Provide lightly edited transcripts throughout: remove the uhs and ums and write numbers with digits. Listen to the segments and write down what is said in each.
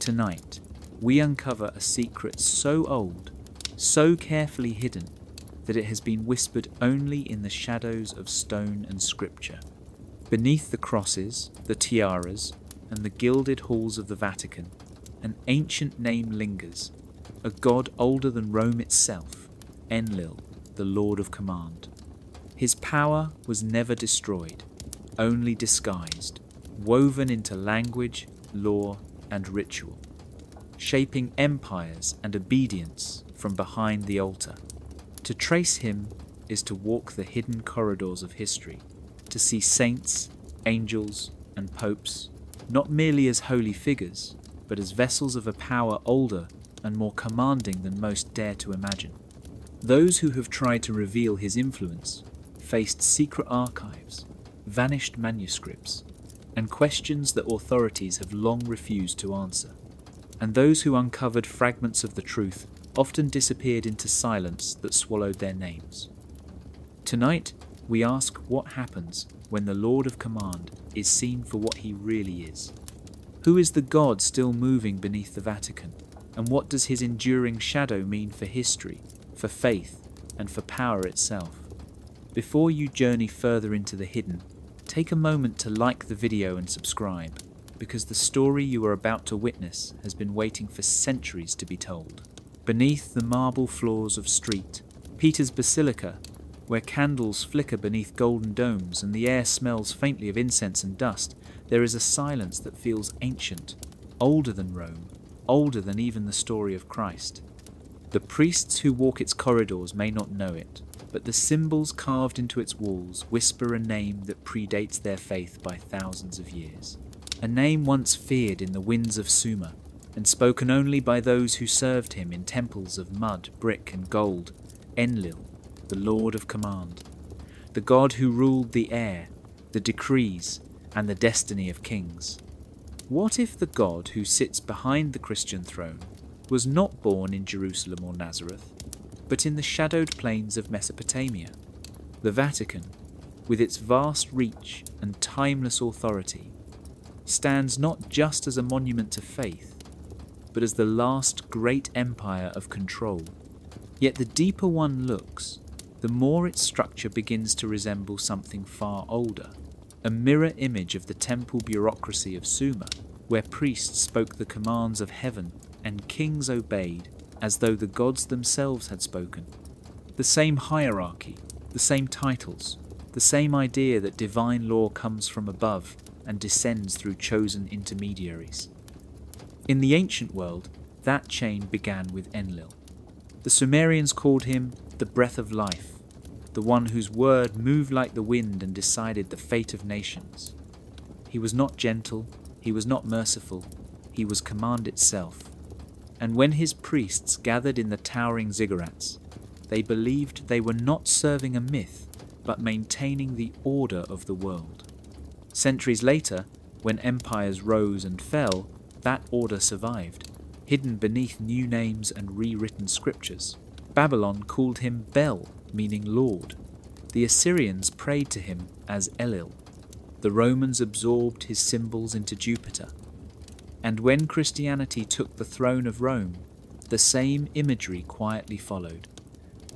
Tonight, we uncover a secret so old, so carefully hidden, that it has been whispered only in the shadows of stone and scripture. Beneath the crosses, the tiaras, and the gilded halls of the Vatican, an ancient name lingers, a god older than Rome itself, Enlil, the Lord of Command. His power was never destroyed, only disguised, woven into language, law, and ritual, shaping empires and obedience from behind the altar. To trace him is to walk the hidden corridors of history, to see saints, angels, and popes, not merely as holy figures, but as vessels of a power older and more commanding than most dare to imagine. Those who have tried to reveal his influence faced secret archives, vanished manuscripts, and questions that authorities have long refused to answer. And those who uncovered fragments of the truth often disappeared into silence that swallowed their names. Tonight, we ask what happens when the Lord of Command is seen for what he really is. Who is the God still moving beneath the Vatican? And what does his enduring shadow mean for history, for faith, and for power itself? Before you journey further into the hidden, take a moment to like the video and subscribe, because the story you are about to witness has been waiting for centuries to be told. Beneath the marble floors of St. Peter's Basilica, where candles flicker beneath golden domes and the air smells faintly of incense and dust, there is a silence that feels ancient, older than Rome, older than even the story of Christ. The priests who walk its corridors may not know it, but the symbols carved into its walls whisper a name that predates their faith by thousands of years. A name once feared in the winds of Sumer, and spoken only by those who served him in temples of mud, brick, and gold. Enlil, the Lord of Command, the god who ruled the air, the decrees, and the destiny of kings. What if the God who sits behind the Christian throne was not born in Jerusalem or Nazareth, but in the shadowed plains of Mesopotamia? The Vatican, with its vast reach and timeless authority, stands not just as a monument to faith, but as the last great empire of control. Yet the deeper one looks, the more its structure begins to resemble something far older, a mirror image of the temple bureaucracy of Sumer, where priests spoke the commands of heaven and kings obeyed as though the gods themselves had spoken. The same hierarchy, the same titles, the same idea that divine law comes from above and descends through chosen intermediaries. In the ancient world, that chain began with Enlil. The Sumerians called him the breath of life, the one whose word moved like the wind and decided the fate of nations. He was not gentle, he was not merciful, he was command itself. And when his priests gathered in the towering ziggurats, they believed they were not serving a myth, but maintaining the order of the world. Centuries later, when empires rose and fell, that order survived, hidden beneath new names and rewritten scriptures. Babylon called him Bel, meaning Lord. The Assyrians prayed to him as Enlil. The Romans absorbed his symbols into Jupiter. And when Christianity took the throne of Rome, the same imagery quietly followed.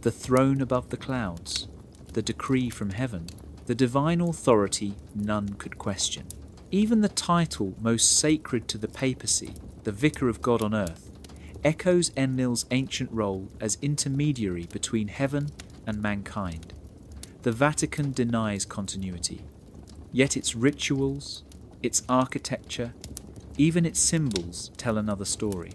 The throne above the clouds, the decree from heaven, the divine authority none could question. Even the title most sacred to the papacy, the Vicar of God on earth, echoes Enlil's ancient role as intermediary between heaven and mankind. The Vatican denies continuity, yet its rituals, its architecture, even its symbols tell another story.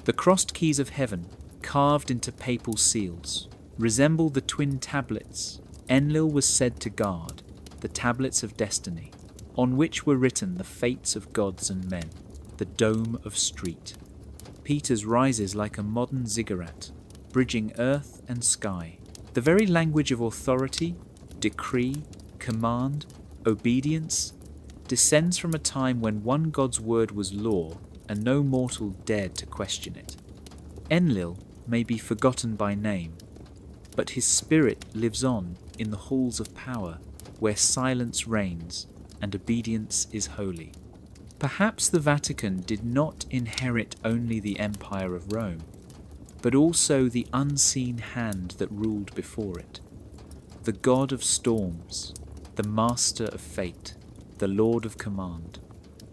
The crossed keys of heaven, carved into papal seals, resemble the twin tablets Enlil was said to guard, the tablets of destiny, on which were written the fates of gods and men, the dome of St. Peter's rises like a modern ziggurat, bridging earth and sky. The very language of authority, decree, command, obedience, descends from a time when one God's word was law and no mortal dared to question it. Enlil may be forgotten by name, but his spirit lives on in the halls of power where silence reigns and obedience is holy. Perhaps the Vatican did not inherit only the Empire of Rome, but also the unseen hand that ruled before it. The god of storms, the master of fate, the lord of command.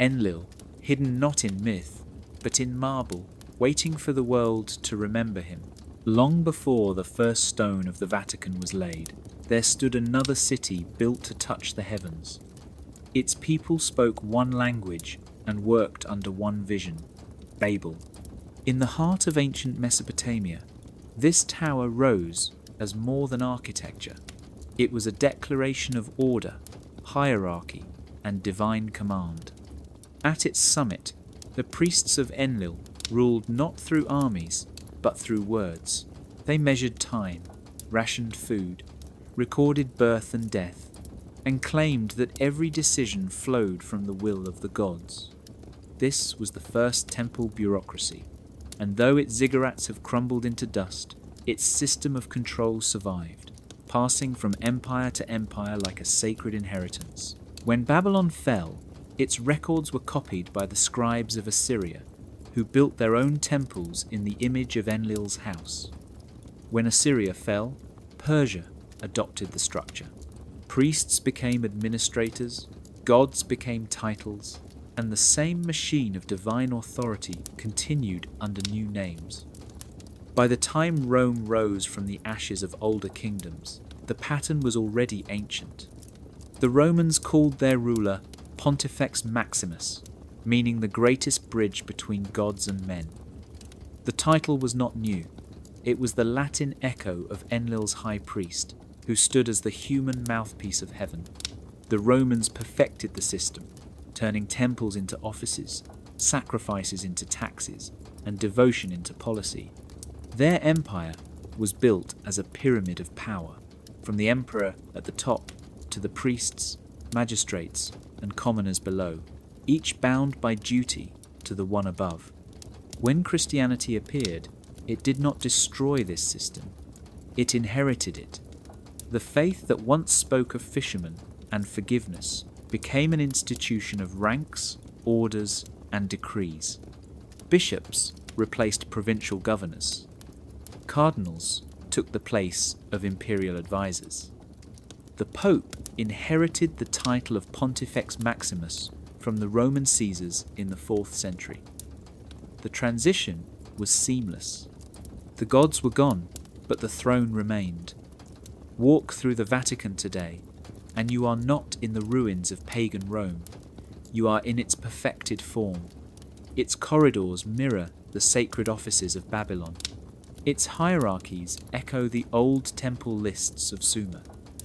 Enlil, hidden not in myth, but in marble, waiting for the world to remember him. Long before the first stone of the Vatican was laid, there stood another city built to touch the heavens. Its people spoke one language and worked under one vision, Babel. In the heart of ancient Mesopotamia, this tower rose as more than architecture. It was a declaration of order, hierarchy, and divine command. At its summit, the priests of Enlil ruled not through armies, but through words. They measured time, rationed food, recorded birth and death, and claimed that every decision flowed from the will of the gods. This was the first temple bureaucracy, and though its ziggurats have crumbled into dust, its system of control survived, passing from empire to empire like a sacred inheritance. When Babylon fell, its records were copied by the scribes of Assyria, who built their own temples in the image of Enlil's house. When Assyria fell, Persia adopted the structure. Priests became administrators, gods became titles, and the same machine of divine authority continued under new names. By the time Rome rose from the ashes of older kingdoms, the pattern was already ancient. The Romans called their ruler Pontifex Maximus, meaning the greatest bridge between gods and men. The title was not new. It was the Latin echo of Enlil's high priest, who stood as the human mouthpiece of heaven. The Romans perfected the system, turning temples into offices, sacrifices into taxes, and devotion into policy. Their empire was built as a pyramid of power, from the emperor at the top to the priests, magistrates, and commoners below, each bound by duty to the one above. When Christianity appeared, it did not destroy this system. It inherited it. The faith that once spoke of fishermen and forgiveness became an institution of ranks, orders, and decrees. Bishops replaced provincial governors. Cardinals took the place of imperial advisors. The Pope inherited the title of Pontifex Maximus from the Roman Caesars in the 4th century. The transition was seamless. The gods were gone, but the throne remained. Walk through the Vatican today, and you are not in the ruins of pagan Rome. You are in its perfected form. Its corridors mirror the sacred offices of Babylon. Its hierarchies echo the old temple lists of Sumer,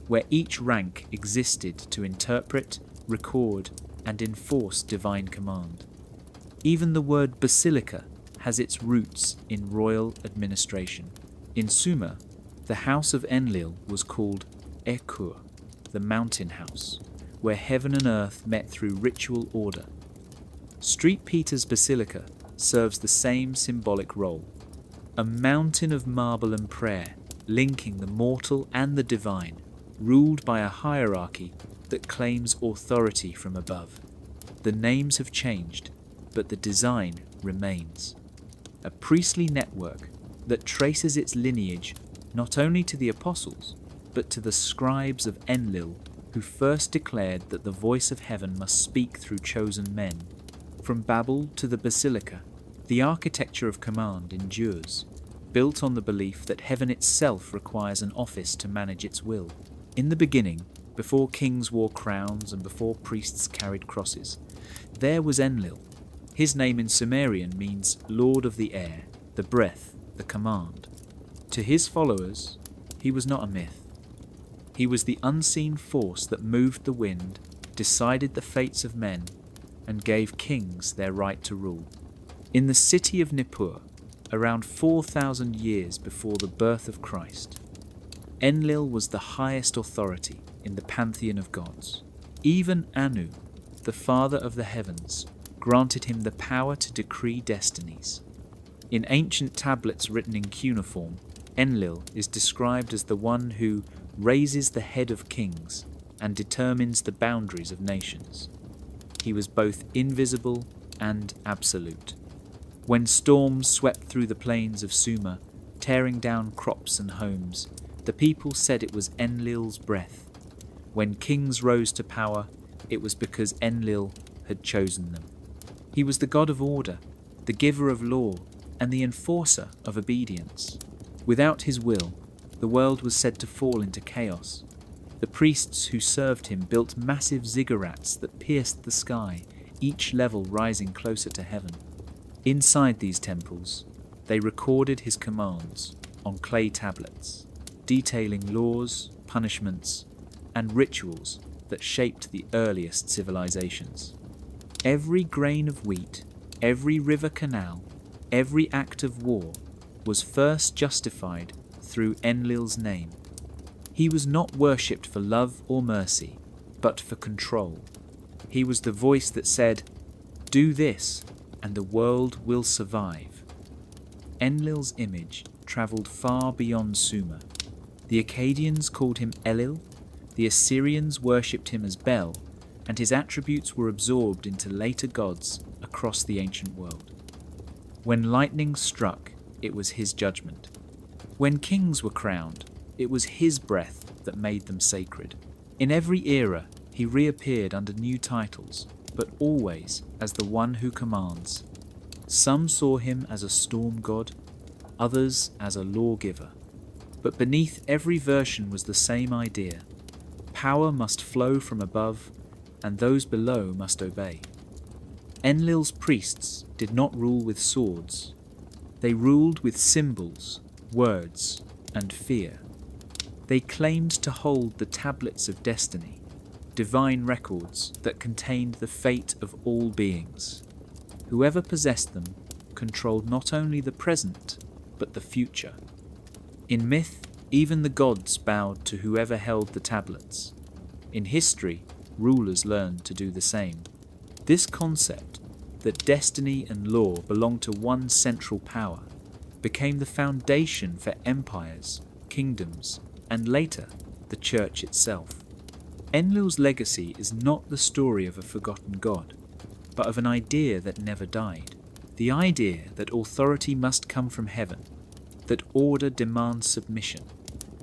where each rank existed to interpret, record, and enforce divine command. Even the word basilica has its roots in royal administration. In Sumer, the house of Enlil was called Ekur, the mountain house, where heaven and earth met through ritual order. St. Peter's Basilica serves the same symbolic role, a mountain of marble and prayer, linking the mortal and the divine, ruled by a hierarchy that claims authority from above. The names have changed, but the design remains. A priestly network that traces its lineage not only to the apostles, but to the scribes of Enlil, who first declared that the voice of heaven must speak through chosen men. From Babel to the Basilica, the architecture of command endures, built on the belief that heaven itself requires an office to manage its will. In the beginning, before kings wore crowns and before priests carried crosses, there was Enlil. His name in Sumerian means Lord of the Air, the breath, the command. To his followers, he was not a myth. He was the unseen force that moved the wind, decided the fates of men, and gave kings their right to rule. In the city of Nippur, around 4,000 years before the birth of Christ, Enlil was the highest authority in the pantheon of gods. Even Anu, the father of the heavens, granted him the power to decree destinies. In ancient tablets written in cuneiform, Enlil is described as the one who raises the head of kings and determines the boundaries of nations. he was both invisible and absolute. When storms swept through the plains of Sumer, tearing down crops and homes, the people said it was Enlil's breath. When kings rose to power, it was because Enlil had chosen them. He was the god of order, the giver of law, and the enforcer of obedience. Without his will, the world was said to fall into chaos. The priests who served him built massive ziggurats that pierced the sky, each level rising closer to heaven. Inside these temples, they recorded his commands on clay tablets, detailing laws, punishments, and rituals that shaped the earliest civilizations. Every grain of wheat, every river canal, every act of war was first justified through Enlil's name. He was not worshipped for love or mercy, but for control. He was the voice that said, "Do this, and the world will survive." Enlil's image travelled far beyond Sumer. The Akkadians called him Enlil, the Assyrians worshipped him as Bel, and his attributes were absorbed into later gods across the ancient world. When lightning struck, it was his judgment. When kings were crowned, it was his breath that made them sacred. In every era, he reappeared under new titles, but always as the one who commands. Some saw him as a storm god, others as a lawgiver. But beneath every version was the same idea. Power must flow from above, and those below must obey. Enlil's priests did not rule with swords. They ruled with symbols, words, and fear. They claimed to hold the tablets of destiny, divine records that contained the fate of all beings. Whoever possessed them controlled not only the present, but the future. In myth, even the gods bowed to whoever held the tablets. In history, rulers learned to do the same. This concept, that destiny and law belong to one central power, became the foundation for empires, kingdoms, and later, the church itself. Enlil's legacy is not the story of a forgotten god, but of an idea that never died. The idea that authority must come from heaven, that order demands submission,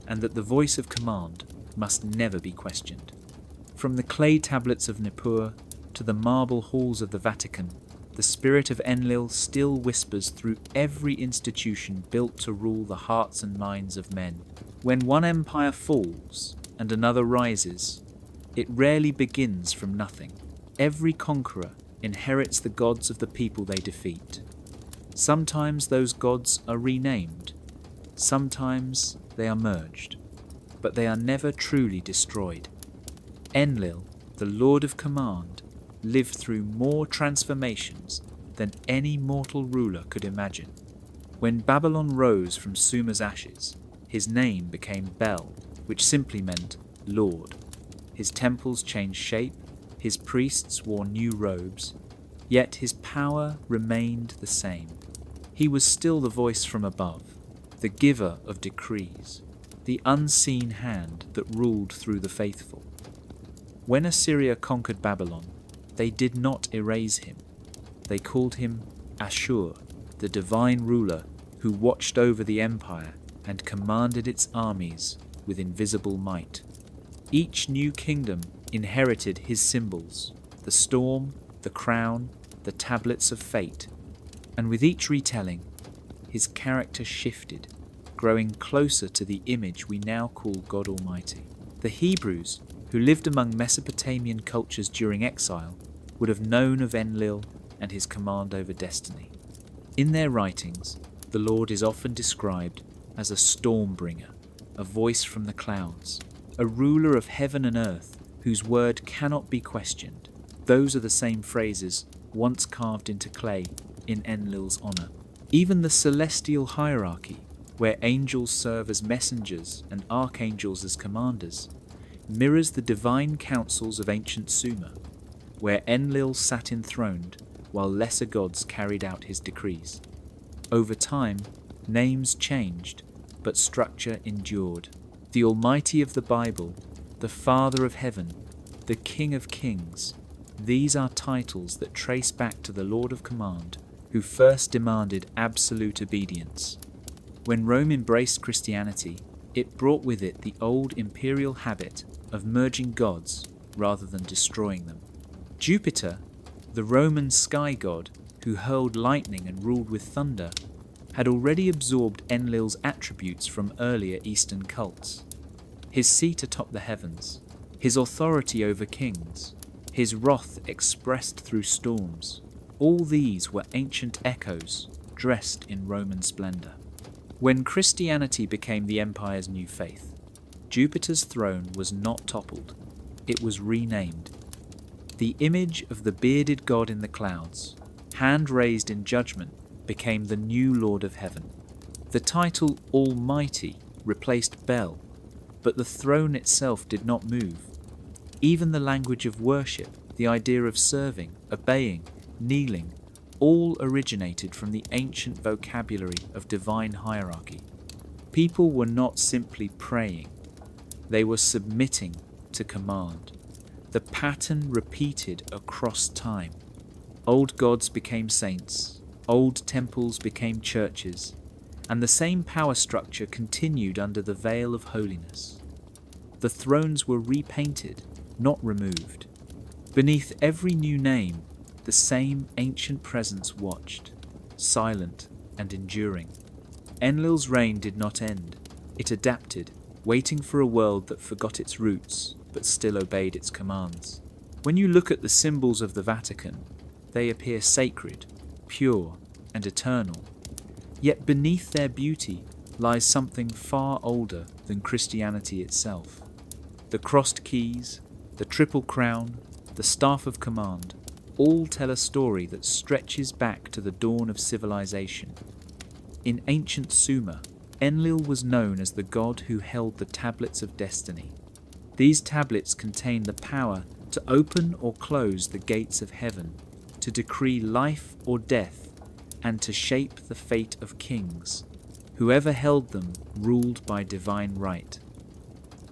and that the voice of command must never be questioned. From the clay tablets of Nippur to the marble halls of the Vatican, the spirit of Enlil still whispers through every institution built to rule the hearts and minds of men. When one empire falls and another rises, it rarely begins from nothing. Every conqueror inherits the gods of the people they defeat. Sometimes those gods are renamed, sometimes they are merged, but they are never truly destroyed. Enlil, the Lord of Command, lived through more transformations than any mortal ruler could imagine. When Babylon rose from Sumer's ashes, his name became Bel, which simply meant Lord. His temples changed shape, his priests wore new robes, yet his power remained the same. He was still the voice from above, the giver of decrees, the unseen hand that ruled through the faithful. When Assyria conquered Babylon, they did not erase him. They called him Ashur, the divine ruler who watched over the empire and commanded its armies with invisible might. Each new kingdom inherited his symbols, the storm, the crown, the tablets of fate, and with each retelling, his character shifted, growing closer to the image we now call God Almighty. The Hebrews, who lived among Mesopotamian cultures during exile, would have known of Enlil and his command over destiny. In their writings, the Lord is often described as a storm bringer, a voice from the clouds, a ruler of heaven and earth whose word cannot be questioned. Those are the same phrases once carved into clay in Enlil's honour. Even the celestial hierarchy, where angels serve as messengers and archangels as commanders, mirrors the divine councils of ancient Sumer, where Enlil sat enthroned while lesser gods carried out his decrees. Over time, names changed, but structure endured. The Almighty of the Bible, the Father of Heaven, the King of Kings, These are titles that trace back to the Lord of Command, who first demanded absolute obedience. When Rome embraced Christianity, it brought with it the old imperial habit of merging gods rather than destroying them. Jupiter, the Roman sky god who hurled lightning and ruled with thunder, had already absorbed Enlil's attributes from earlier Eastern cults. His seat atop the heavens, his authority over kings, his wrath expressed through storms, all these were ancient echoes dressed in Roman splendor. When Christianity became the empire's new faith, Jupiter's throne was not toppled, it was renamed. The image of the bearded god in the clouds, hand raised in judgment, became the new Lord of Heaven. The title Almighty replaced Bel, but the throne itself did not move. Even the language of worship, the idea of serving, obeying, kneeling, all originated from the ancient vocabulary of divine hierarchy. People were not simply praying, they were submitting to command. The pattern repeated across time. Old gods became saints, old temples became churches, and the same power structure continued under the veil of holiness. The thrones were repainted, not removed. Beneath every new name, the same ancient presence watched, silent and enduring. Enlil's reign did not end. It adapted, waiting for a world that forgot its roots but still obeyed its commands. When you look at the symbols of the Vatican, they appear sacred, pure, and eternal. Yet beneath their beauty lies something far older than Christianity itself. The crossed keys, the triple crown, the staff of command, all tell a story that stretches back to the dawn of civilization. In ancient Sumer, Enlil was known as the god who held the tablets of destiny. These tablets contain the power to open or close the gates of heaven, to decree life or death, and to shape the fate of kings. Whoever held them ruled by divine right.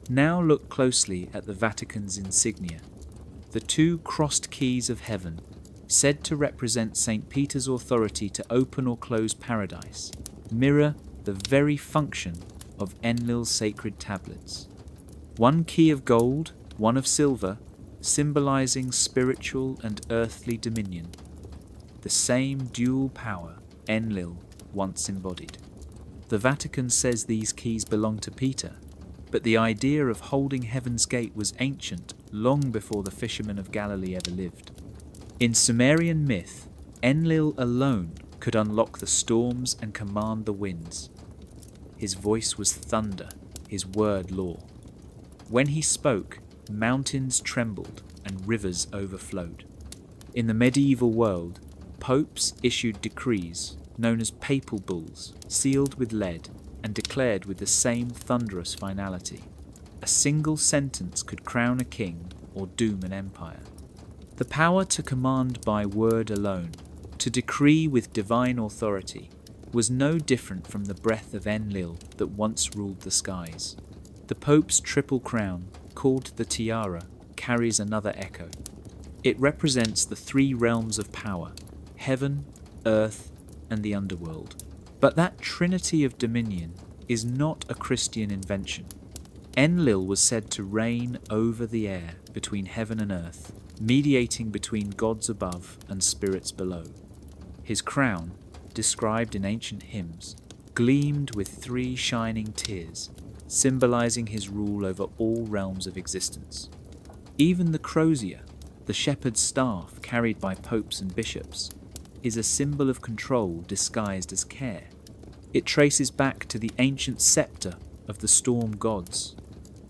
Now look closely at the Vatican's insignia. The two crossed keys of heaven, said to represent St. Peter's authority to open or close paradise, mirror the very function of Enlil's sacred tablets. One key of gold, one of silver, symbolizing spiritual and earthly dominion. The same dual power Enlil once embodied. The Vatican says these keys belong to Peter, but the idea of holding Heaven's Gate was ancient long before the fishermen of Galilee ever lived. In Sumerian myth, Enlil alone could unlock the storms and command the winds. His voice was thunder, his word law. When he spoke, mountains trembled and rivers overflowed. In the medieval world, popes issued decrees, known as papal bulls, sealed with lead and declared with the same thunderous finality. A single sentence could crown a king or doom an empire. The power to command by word alone, to decree with divine authority, was no different from the breath of Enlil that once ruled the skies. The Pope's triple crown, called the tiara, carries another echo. It represents the three realms of power: heaven, earth, and the underworld. But that trinity of dominion is not a Christian invention. Enlil was said to reign over the air between heaven and earth, mediating between gods above and spirits below. His crown, described in ancient hymns, gleamed with three shining tears, symbolizing his rule over all realms of existence. Even the crozier, the shepherd's staff carried by popes and bishops, is a symbol of control disguised as care. It traces back to the ancient scepter of the storm gods,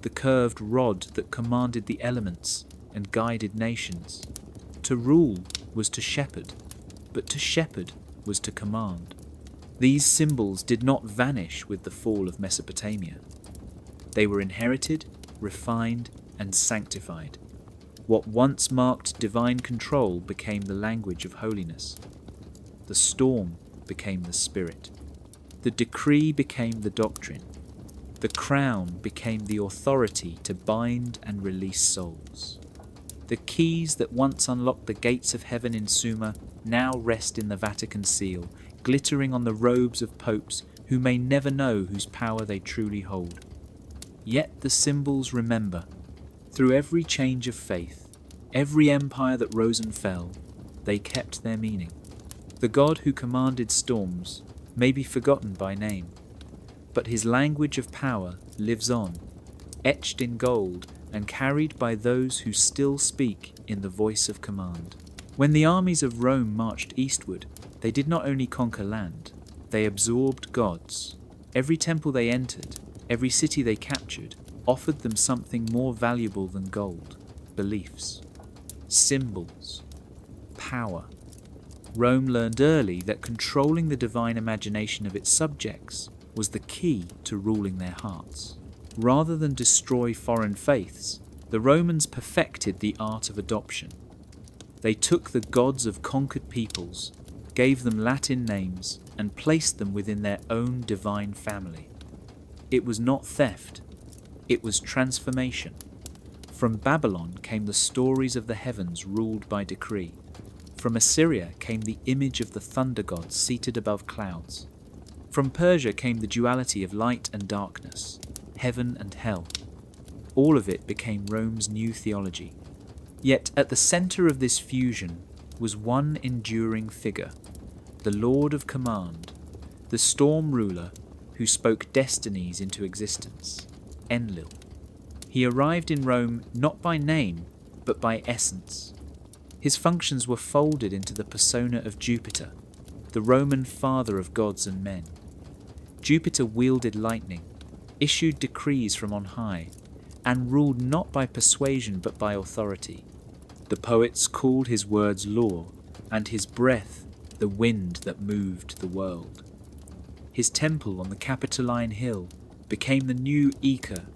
the curved rod that commanded the elements and guided nations. To rule was to shepherd, but to shepherd was to command. These symbols did not vanish with the fall of Mesopotamia. They were inherited, refined, and sanctified. What once marked divine control became the language of holiness. The storm became the spirit. The decree became the doctrine. The crown became the authority to bind and release souls. The keys that once unlocked the gates of heaven in Sumer now rest in the Vatican seal, glittering on the robes of popes who may never know whose power they truly hold. Yet the symbols remember. Through every change of faith, every empire that rose and fell, they kept their meaning. The God who commanded storms may be forgotten by name, but his language of power lives on, etched in gold and carried by those who still speak in the voice of command. When the armies of Rome marched eastward, they did not only conquer land, they absorbed gods. Every temple they entered, every city they captured, offered them something more valuable than gold: beliefs, symbols, power. Rome learned early that controlling the divine imagination of its subjects was the key to ruling their hearts. Rather than destroy foreign faiths, the Romans perfected the art of adoption. They took the gods of conquered peoples, gave them Latin names, and placed them within their own divine family. It was not theft, it was transformation. From Babylon came the stories of the heavens ruled by decree. From Assyria came the image of the thunder god seated above clouds. From Persia came the duality of light and darkness, heaven and hell. All of it became Rome's new theology. Yet at the center of this fusion was one enduring figure, the Lord of Command, the storm ruler who spoke destinies into existence, Enlil. He arrived in Rome not by name, but by essence. His functions were folded into the persona of Jupiter, the Roman father of gods and men. Jupiter wielded lightning, issued decrees from on high, and ruled not by persuasion but by authority. The poets called his words law, and his breath the wind that moved the world. His temple on the Capitoline Hill became the new Ika,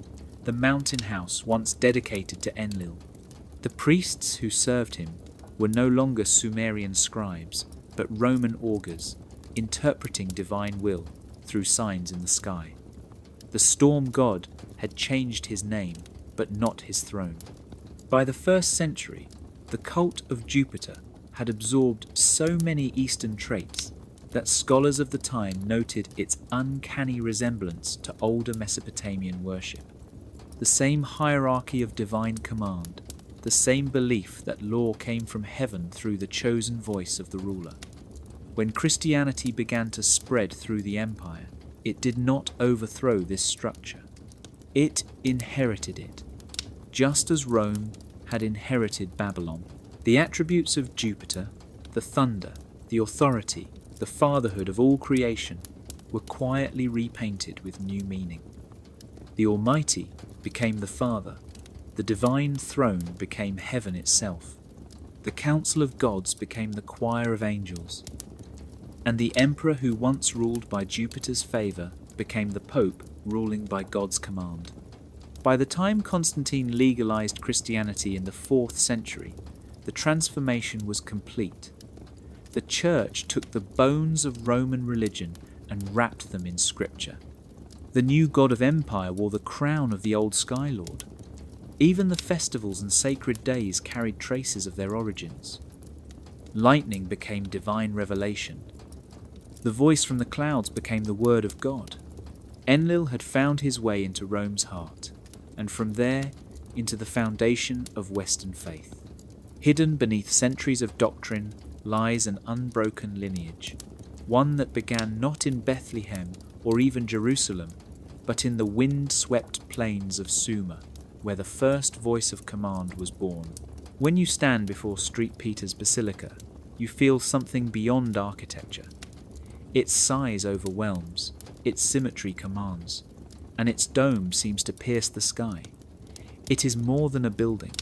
the mountain house once dedicated to Enlil. The priests who served him were no longer Sumerian scribes, but Roman augurs, interpreting divine will through signs in the sky. The storm god had changed his name, but not his throne. By the 1st century, the cult of Jupiter had absorbed so many Eastern traits that scholars of the time noted its uncanny resemblance to older Mesopotamian worship. The same hierarchy of divine command, the same belief that law came from heaven through the chosen voice of the ruler. When Christianity began to spread through the empire, it did not overthrow this structure. It inherited it, just as Rome had inherited Babylon. The attributes of Jupiter, the thunder, the authority, the fatherhood of all creation, were quietly repainted with new meaning. The Almighty became the Father, the divine throne became heaven itself, the council of gods became the choir of angels, and the emperor who once ruled by Jupiter's favour became the Pope ruling by God's command. By the time Constantine legalized Christianity in the 4th century, the transformation was complete. The Church took the bones of Roman religion and wrapped them in Scripture. The new god of empire wore the crown of the old Sky Lord. Even the festivals and sacred days carried traces of their origins. Lightning became divine revelation. The voice from the clouds became the word of God. Enlil had found his way into Rome's heart, and from there into the foundation of Western faith. Hidden beneath centuries of doctrine lies an unbroken lineage, one that began not in Bethlehem or even Jerusalem, but in the wind-swept plains of Sumer, where the first voice of command was born. When you stand before St. Peter's Basilica, you feel something beyond architecture. Its size overwhelms, its symmetry commands, and its dome seems to pierce the sky. It is more than a building.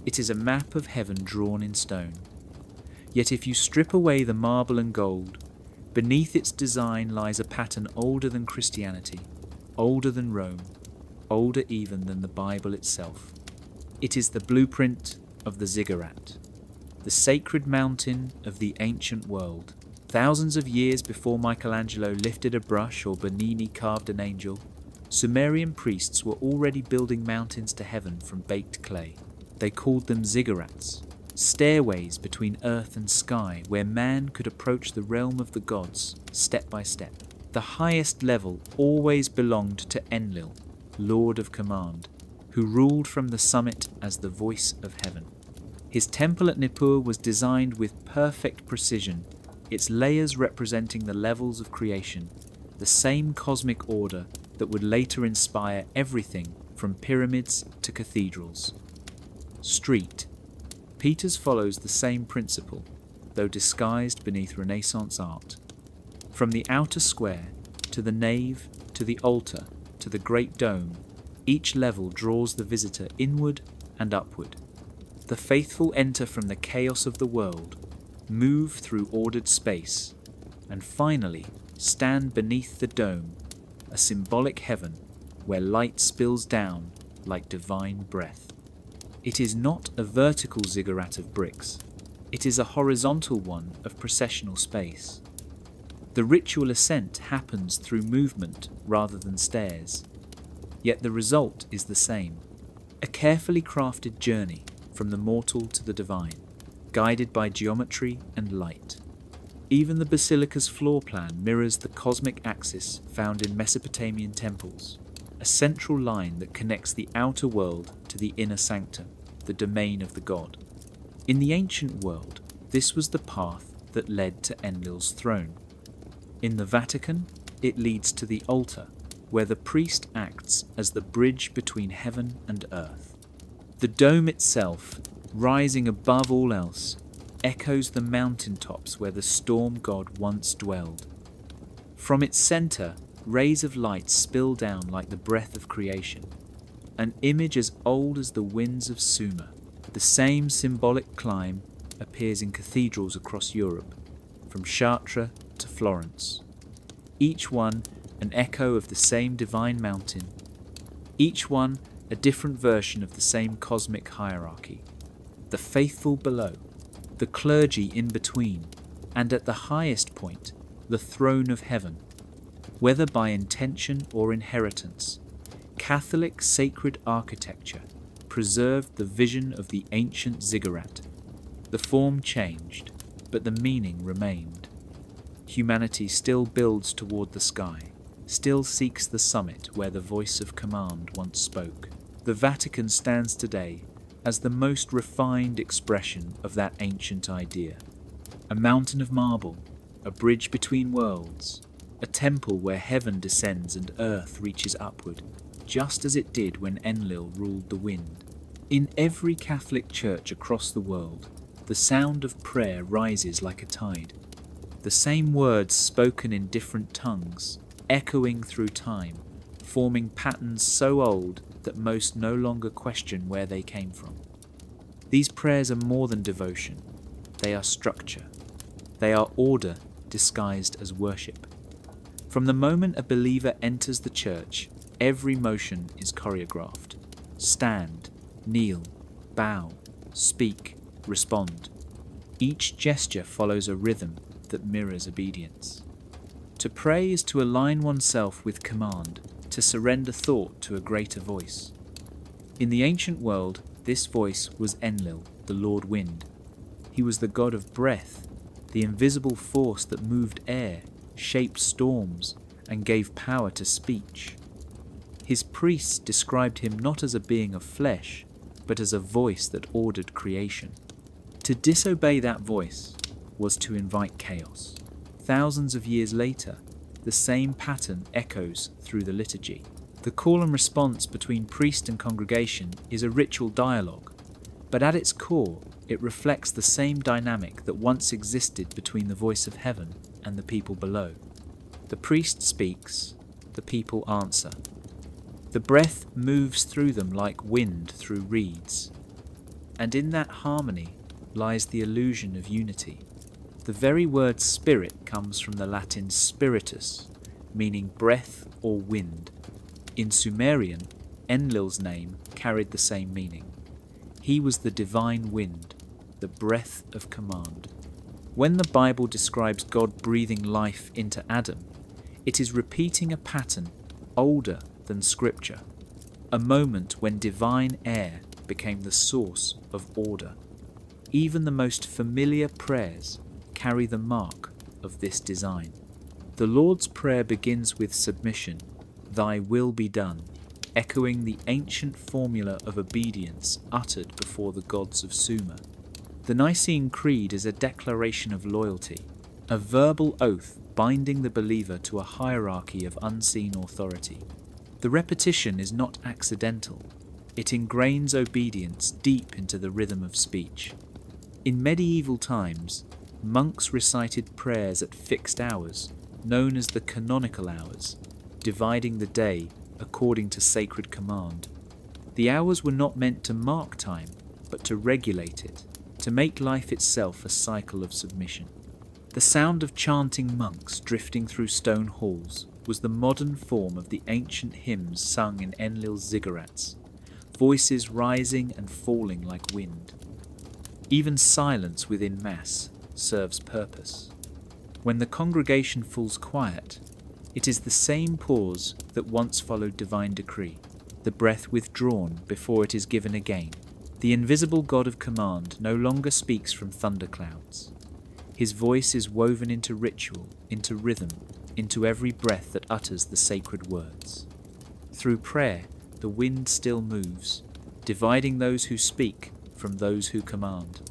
It is a map of heaven drawn in stone. Yet if you strip away the marble and gold, beneath its design lies a pattern older than Christianity, older than Rome, older even than the Bible itself. It is the blueprint of the ziggurat, the sacred mountain of the ancient world. Thousands of years before Michelangelo lifted a brush or Bernini carved an angel, Sumerian priests were already building mountains to heaven from baked clay. They called them ziggurats, stairways between earth and sky where man could approach the realm of the gods step by step. The highest level always belonged to Enlil, Lord of Command, who ruled from the summit as the voice of heaven. His temple at Nippur was designed with perfect precision, its layers representing the levels of creation, the same cosmic order that would later inspire everything from pyramids to cathedrals. Street. Peter's follows the same principle, though disguised beneath Renaissance art. From the outer square, to the nave, to the altar, to the great dome, each level draws the visitor inward and upward. The faithful enter from the chaos of the world, move through ordered space, and finally stand beneath the dome, a symbolic heaven where light spills down like divine breath. It is not a vertical ziggurat of bricks, it is a horizontal one of processional space. The ritual ascent happens through movement rather than stairs, yet the result is the same, a carefully crafted journey from the mortal to the divine, guided by geometry and light. Even the basilica's floor plan mirrors the cosmic axis found in Mesopotamian temples, a central line that connects the outer world to the inner sanctum, the domain of the god. In the ancient world, this was the path that led to Enlil's throne. In the Vatican, it leads to the altar, where the priest acts as the bridge between heaven and earth. The dome itself, rising above all else, echoes the mountaintops where the storm god once dwelled. From its centre, rays of light spill down like the breath of creation, an image as old as the winds of Sumer. The same symbolic climb appears in cathedrals across Europe, from Chartres to Florence. Each one an echo of the same divine mountain, each one a different version of the same cosmic hierarchy. The faithful below, the clergy in between, and at the highest point, the throne of heaven. Whether by intention or inheritance, Catholic sacred architecture preserved the vision of the ancient ziggurat. The form changed, but the meaning remained. Humanity still builds toward the sky, still seeks the summit where the voice of command once spoke. The Vatican stands today as the most refined expression of that ancient idea. A mountain of marble, a bridge between worlds, a temple where heaven descends and earth reaches upward, just as it did when Enlil ruled the wind. In every Catholic church across the world, the sound of prayer rises like a tide. The same words spoken in different tongues, echoing through time, forming patterns so old that most no longer question where they came from. These prayers are more than devotion. They are structure. They are order disguised as worship. From the moment a believer enters the church, every motion is choreographed. Stand, kneel, bow, speak, respond. Each gesture follows a rhythm that mirrors obedience. To pray is to align oneself with command, to surrender thought to a greater voice. In the ancient world, this voice was Enlil, the Lord Wind. He was the god of breath, the invisible force that moved air, shaped storms, and gave power to speech. His priests described him not as a being of flesh, but as a voice that ordered creation. To disobey that voice was to invite chaos. Thousands of years later, the same pattern echoes through the liturgy. The call and response between priest and congregation is a ritual dialogue, but at its core, it reflects the same dynamic that once existed between the voice of heaven and the people below. The priest speaks, the people answer. The breath moves through them like wind through reeds, and in that harmony lies the illusion of unity. The very word spirit comes from the Latin spiritus, meaning breath or wind. In Sumerian, Enlil's name carried the same meaning. He was the divine wind, the breath of command. When the Bible describes God breathing life into Adam, it is repeating a pattern older than Scripture, a moment when divine air, became the source of order. Even the most familiar prayers carry the mark of this design. The Lord's Prayer begins with submission, "Thy will be done," echoing the ancient formula of obedience uttered before the gods of Sumer. The Nicene Creed is a declaration of loyalty, a verbal oath binding the believer to a hierarchy of unseen authority. The repetition is not accidental. It ingrains obedience deep into the rhythm of speech. In medieval times, monks recited prayers at fixed hours, known as the canonical hours, dividing the day according to sacred command. The hours were not meant to mark time, but to regulate it, to make life itself a cycle of submission. The sound of chanting monks drifting through stone halls was the modern form of the ancient hymns sung in Enlil's ziggurats, voices rising and falling like wind. Even silence within Mass serves purpose. When the congregation falls quiet, it is the same pause that once followed divine decree, the breath withdrawn before it is given again. The invisible God of command no longer speaks from thunderclouds. His voice is woven into ritual, into rhythm, into every breath that utters the sacred words. Through prayer, the wind still moves, dividing those who speak from those who command,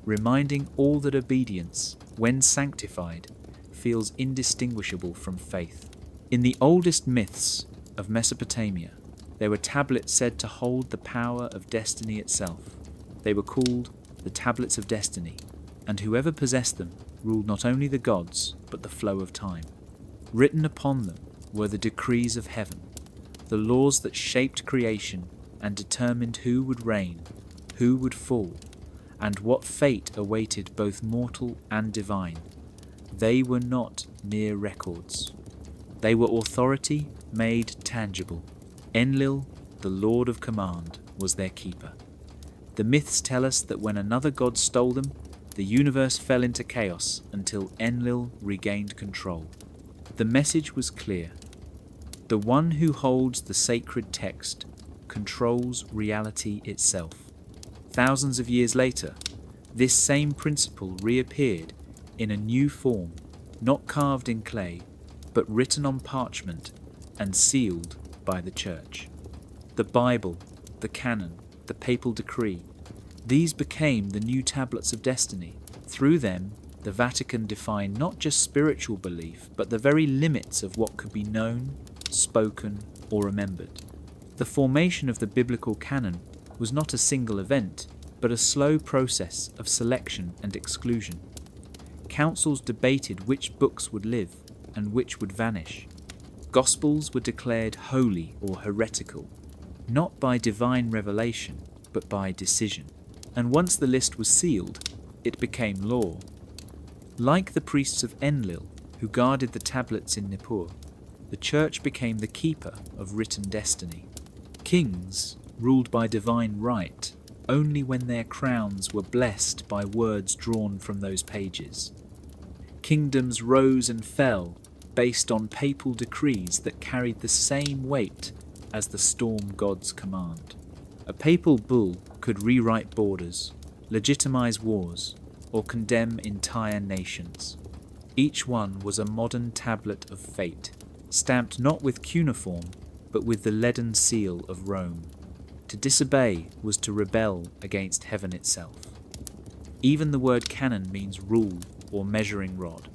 reminding all that obedience, when sanctified, feels indistinguishable from faith. In the oldest myths of Mesopotamia, there were tablets said to hold the power of destiny itself. They were called the Tablets of Destiny, and whoever possessed them ruled not only the gods, but the flow of time. Written upon them were the decrees of heaven, the laws that shaped creation and determined who would reign, who would fall, and what fate awaited both mortal and divine. They were not mere records. They were authority made tangible. Enlil, the Lord of Command, was their keeper. The myths tell us that when another god stole them, the universe fell into chaos until Enlil regained control. The message was clear. The one who holds the sacred text controls reality itself. Thousands of years later, this same principle reappeared in a new form, not carved in clay, but written on parchment and sealed by the Church. The Bible, the canon, the papal decree, these became the new tablets of destiny. Through them, the Vatican defined not just spiritual belief, but the very limits of what could be known, spoken, or remembered. The formation of the biblical canon was not a single event, but a slow process of selection and exclusion. Councils debated which books would live and which would vanish. Gospels were declared holy or heretical, not by divine revelation, but by decision. And once the list was sealed, it became law. Like the priests of Enlil, who guarded the tablets in Nippur, the Church became the keeper of written destiny. Kings ruled by divine right only when their crowns were blessed by words drawn from those pages. Kingdoms rose and fell based on papal decrees that carried the same weight as the storm god's command. A papal bull could rewrite borders, legitimize wars, or condemn entire nations. Each one was a modern tablet of fate, stamped not with cuneiform, but with the leaden seal of Rome. To disobey was to rebel against heaven itself. Even the word canon means rule or measuring rod,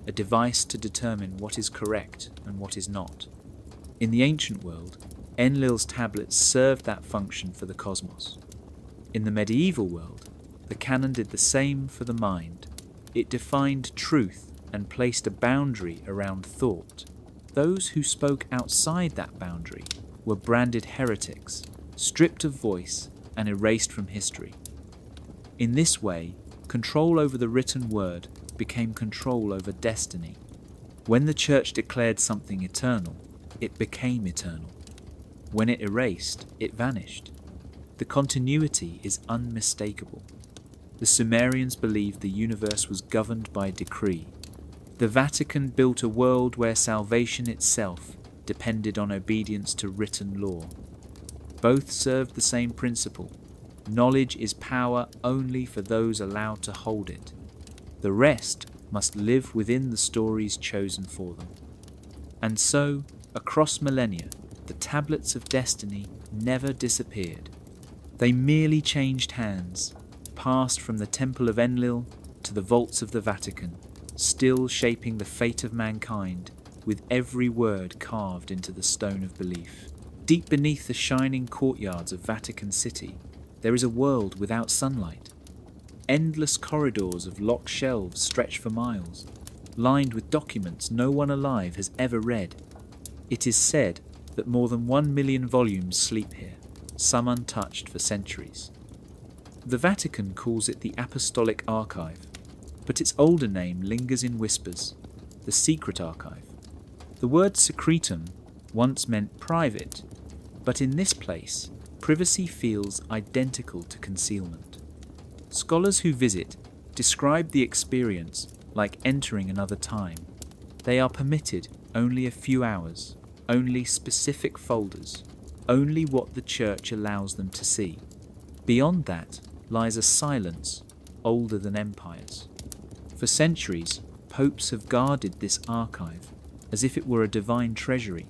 a device to determine what is correct and what is not. In the ancient world, Enlil's tablets served that function for the cosmos. In the medieval world, the canon did the same for the mind. It defined truth and placed a boundary around thought. Those who spoke outside that boundary were branded heretics, stripped of voice and erased from history. In this way, control over the written word became control over destiny. When the Church declared something eternal, it became eternal. When it erased, it vanished. The continuity is unmistakable. The Sumerians believed the universe was governed by decree. The Vatican built a world where salvation itself depended on obedience to written law. Both served the same principle: Knowledge is power only for those allowed to hold it. The rest must live within the stories chosen for them. And so, across millennia, the tablets of destiny never disappeared. They merely changed hands, passed from the temple of Enlil to the vaults of the Vatican, still shaping the fate of mankind with every word carved into the stone of belief. Deep beneath the shining courtyards of Vatican City, there is a world without sunlight. Endless corridors of locked shelves stretch for miles, lined with documents no one alive has ever read. It is said that more than 1 million volumes sleep here, some untouched for centuries. The Vatican calls it the Apostolic Archive, but its older name lingers in whispers, the Secret Archive. The word secretum once meant private, but in this place, privacy feels identical to concealment. Scholars who visit describe the experience like entering another time. They are permitted only a few hours, only specific folders, only what the church allows them to see. Beyond that lies a silence older than empires. For centuries, popes have guarded this archive as if it were a divine treasury,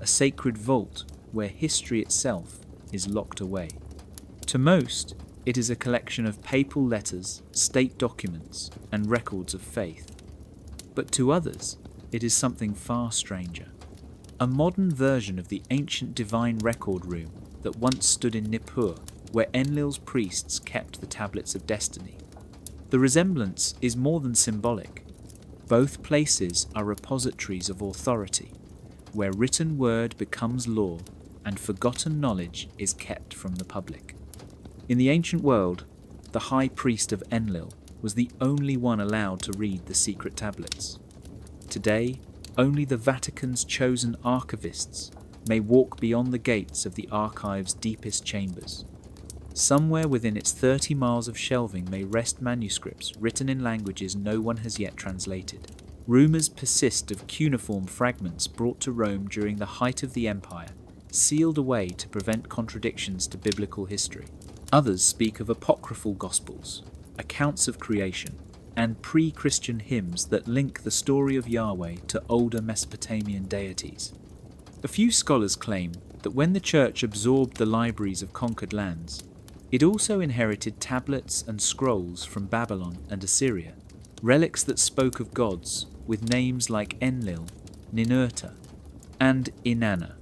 a sacred vault where history itself is locked away. To most, it is a collection of papal letters, state documents, and records of faith. But to others, it is something far stranger. A modern version of the ancient divine record room that once stood in Nippur, where Enlil's priests kept the tablets of destiny. The resemblance is more than symbolic. Both places are repositories of authority, where written word becomes law and forgotten knowledge is kept from the public. In the ancient world, the high priest of Enlil was the only one allowed to read the secret tablets. Today, only the Vatican's chosen archivists may walk beyond the gates of the archive's deepest chambers. Somewhere within its 30 miles of shelving may rest manuscripts written in languages no one has yet translated. Rumours persist of cuneiform fragments brought to Rome during the height of the empire, sealed away to prevent contradictions to biblical history. Others speak of apocryphal gospels, accounts of creation, and pre-Christian hymns that link the story of Yahweh to older Mesopotamian deities. A few scholars claim that when the church absorbed the libraries of conquered lands, it also inherited tablets and scrolls from Babylon and Assyria, relics that spoke of gods with names like Enlil, Ninurta, and Inanna.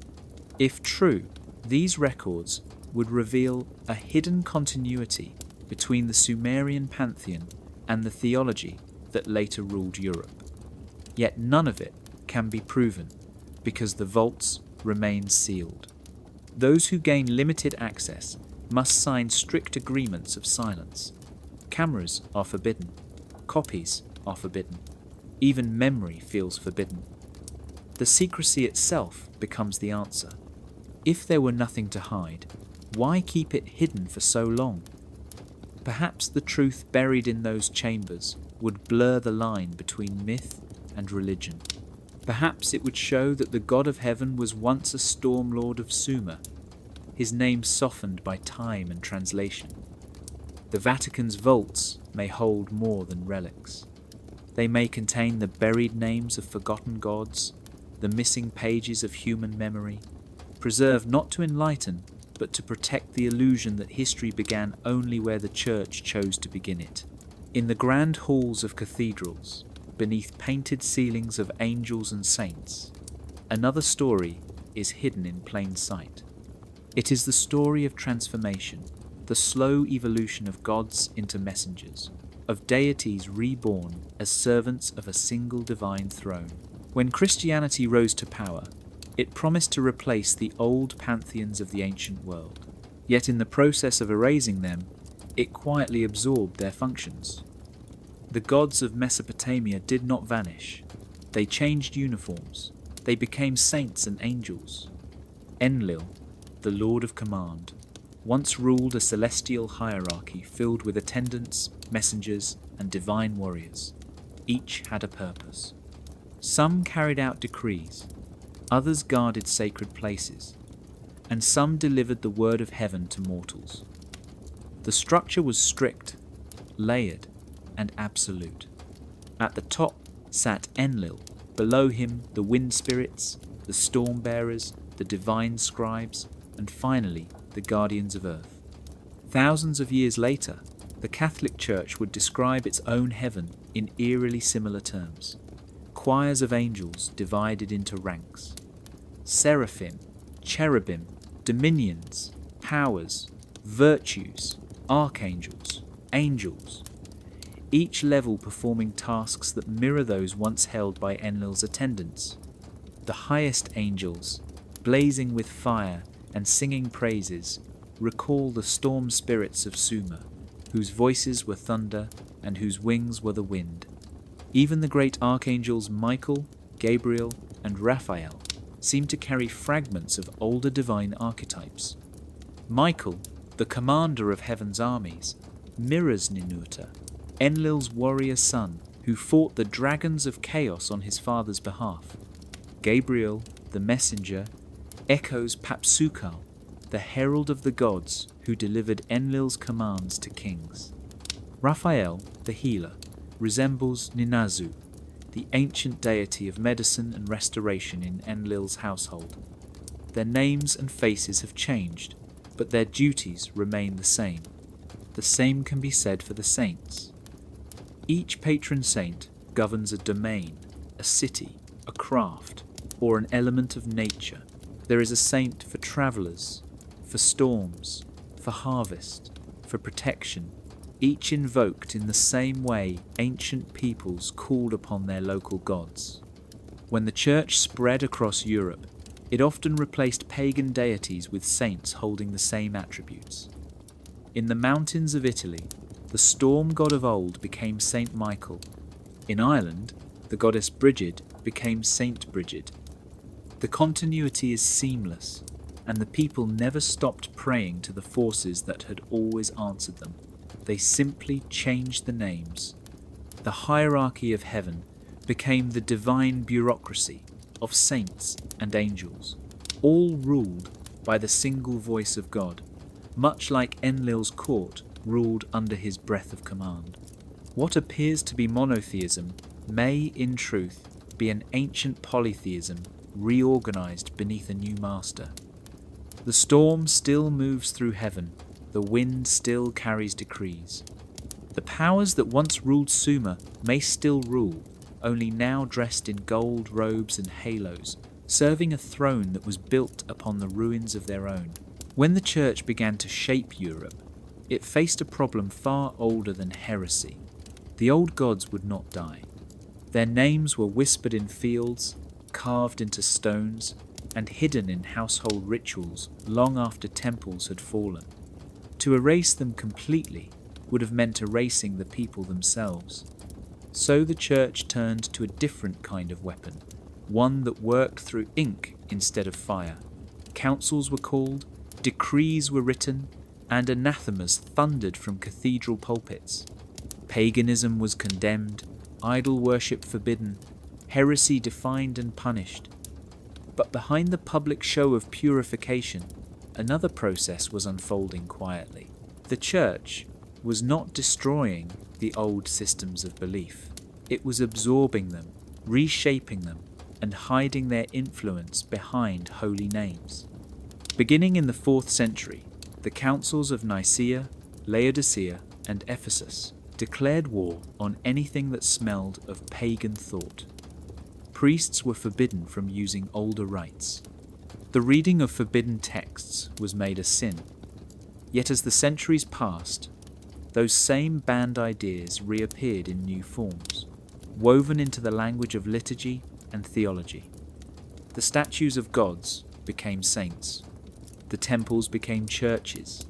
If true, these records would reveal a hidden continuity between the Sumerian pantheon and the theology that later ruled Europe. Yet none of it can be proven because the vaults remain sealed. Those who gain limited access must sign strict agreements of silence. Cameras are forbidden. Copies are forbidden. Even memory feels forbidden. The secrecy itself becomes the answer. If there were nothing to hide, why keep it hidden for so long? Perhaps the truth buried in those chambers would blur the line between myth and religion. Perhaps it would show that the God of heaven was once a storm lord of Sumer, his name softened by time and translation. The Vatican's vaults may hold more than relics. They may contain the buried names of forgotten gods, the missing pages of human memory, preserved not to enlighten, but to protect the illusion that history began only where the church chose to begin it. In the grand halls of cathedrals, beneath painted ceilings of angels and saints, another story is hidden in plain sight. It is the story of transformation, the slow evolution of gods into messengers, of deities reborn as servants of a single divine throne. When Christianity rose to power, it promised to replace the old pantheons of the ancient world. Yet in the process of erasing them, it quietly absorbed their functions. The gods of Mesopotamia did not vanish. They changed uniforms. They became saints and angels. Enlil, the Lord of Command, once ruled a celestial hierarchy filled with attendants, messengers, and divine warriors. Each had a purpose. Some carried out decrees, others guarded sacred places, and some delivered the word of heaven to mortals. The structure was strict, layered, and absolute. At the top sat Enlil, below him the wind spirits, the storm bearers, the divine scribes, and finally the guardians of earth. Thousands of years later, the Catholic Church would describe its own heaven in eerily similar terms. Choirs of angels divided into ranks. Seraphim, cherubim, dominions, powers, virtues, archangels, angels, each level performing tasks that mirror those once held by Enlil's attendants. The highest angels, blazing with fire and singing praises, recall the storm spirits of Sumer, whose voices were thunder and whose wings were the wind. Even the great archangels Michael, Gabriel, and Raphael seem to carry fragments of older divine archetypes. Michael, the commander of heaven's armies, mirrors Ninurta, Enlil's warrior son who fought the dragons of chaos on his father's behalf. Gabriel, the messenger, echoes Papsukal, the herald of the gods who delivered Enlil's commands to kings. Raphael, the healer, resembles Ninazu, the ancient deity of medicine and restoration in Enlil's household. Their names and faces have changed, but their duties remain the same. The same can be said for the saints. Each patron saint governs a domain, a city, a craft, or an element of nature. There is a saint for travellers, for storms, for harvest, for protection, each invoked in the same way ancient peoples called upon their local gods. When the Church spread across Europe, it often replaced pagan deities with saints holding the same attributes. In the mountains of Italy, the storm god of old became Saint Michael. In Ireland, the goddess Brigid became Saint Brigid. The continuity is seamless, and the people never stopped praying to the forces that had always answered them. They simply changed the names. The hierarchy of heaven became the divine bureaucracy of saints and angels, all ruled by the single voice of God, much like Enlil's court ruled under his breath of command. What appears to be monotheism may, in truth, be an ancient polytheism reorganized beneath a new master. The storm still moves through heaven, the wind still carries decrees. The powers that once ruled Sumer may still rule, only now dressed in gold robes and halos, serving a throne that was built upon the ruins of their own. When the Church began to shape Europe, it faced a problem far older than heresy. The old gods would not die. Their names were whispered in fields, carved into stones, and hidden in household rituals long after temples had fallen. To erase them completely would have meant erasing the people themselves. So the Church turned to a different kind of weapon, one that worked through ink instead of fire. Councils were called, decrees were written, and anathemas thundered from cathedral pulpits. Paganism was condemned, idol worship forbidden, heresy defined and punished. But behind the public show of purification, another process was unfolding quietly. The Church was not destroying the old systems of belief. It was absorbing them, reshaping them, and hiding their influence behind holy names. Beginning in the 4th century, the councils of Nicaea, Laodicea, and Ephesus declared war on anything that smelled of pagan thought. Priests were forbidden from using older rites. The reading of forbidden texts was made a sin. Yet as the centuries passed, those same banned ideas reappeared in new forms, woven into the language of liturgy and theology. The statues of gods became saints. The temples became churches.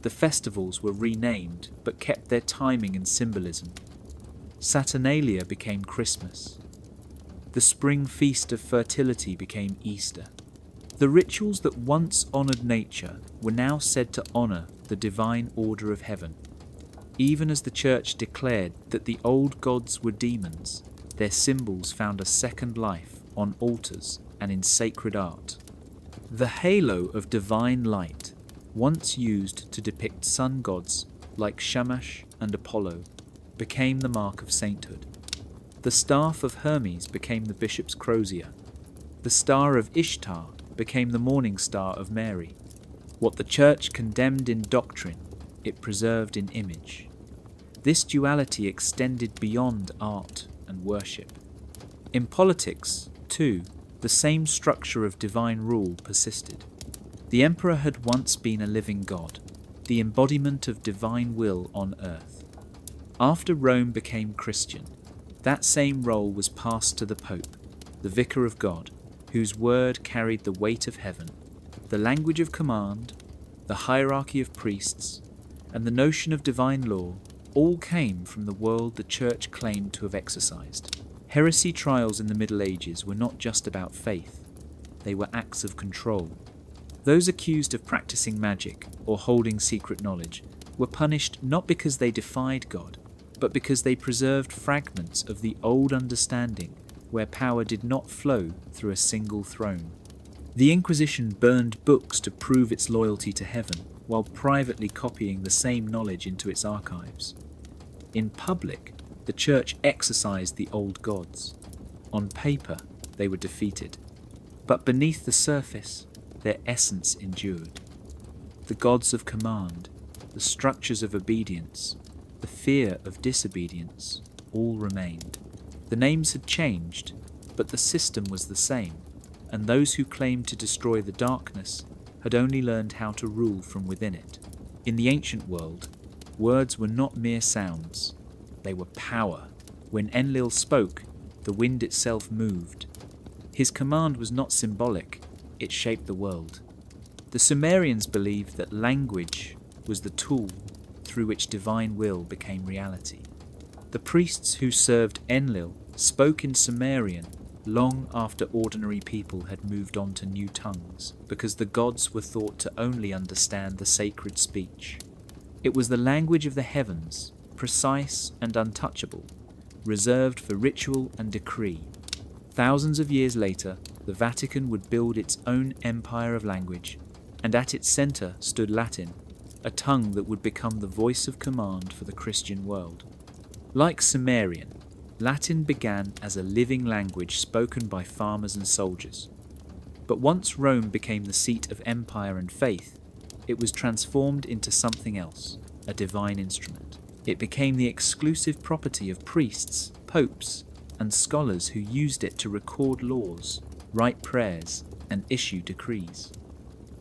The festivals were renamed but kept their timing and symbolism. Saturnalia became Christmas. The spring feast of fertility became Easter. The rituals that once honoured nature were now said to honour the divine order of heaven. Even as the Church declared that the old gods were demons, their symbols found a second life on altars and in sacred art. The halo of divine light, once used to depict sun gods like Shamash and Apollo, became the mark of sainthood. The staff of Hermes became the bishop's crozier. The star of Ishtar became the morning star of Mary. What the church condemned in doctrine, it preserved in image. This duality extended beyond art and worship. In politics, too, the same structure of divine rule persisted. The emperor had once been a living god, the embodiment of divine will on earth. After Rome became Christian, that same role was passed to the Pope, the vicar of God, whose word carried the weight of heaven. The language of command, the hierarchy of priests, and the notion of divine law all came from the world the Church claimed to have exercised. Heresy trials in the Middle Ages were not just about faith, they were acts of control. Those accused of practicing magic or holding secret knowledge were punished not because they defied God, but because they preserved fragments of the old understanding where power did not flow through a single throne. The Inquisition burned books to prove its loyalty to heaven, while privately copying the same knowledge into its archives. In public, the Church exorcised the old gods. On paper, they were defeated. But beneath the surface, their essence endured. The gods of command, the structures of obedience, the fear of disobedience, all remained. The names had changed, but the system was the same, and those who claimed to destroy the darkness had only learned how to rule from within it. In the ancient world, words were not mere sounds, they were power. When Enlil spoke, the wind itself moved. His command was not symbolic, it shaped the world. The Sumerians believed that language was the tool through which divine will became reality. The priests who served Enlil spoke in Sumerian long after ordinary people had moved on to new tongues, because the gods were thought to only understand the sacred speech. It was the language of the heavens, precise and untouchable, reserved for ritual and decree. Thousands of years later, the Vatican would build its own empire of language, and at its centre stood Latin, a tongue that would become the voice of command for the Christian world. Like Sumerian, Latin began as a living language spoken by farmers and soldiers. But once Rome became the seat of empire and faith, it was transformed into something else, a divine instrument. It became the exclusive property of priests, popes, and scholars who used it to record laws, write prayers, and issue decrees.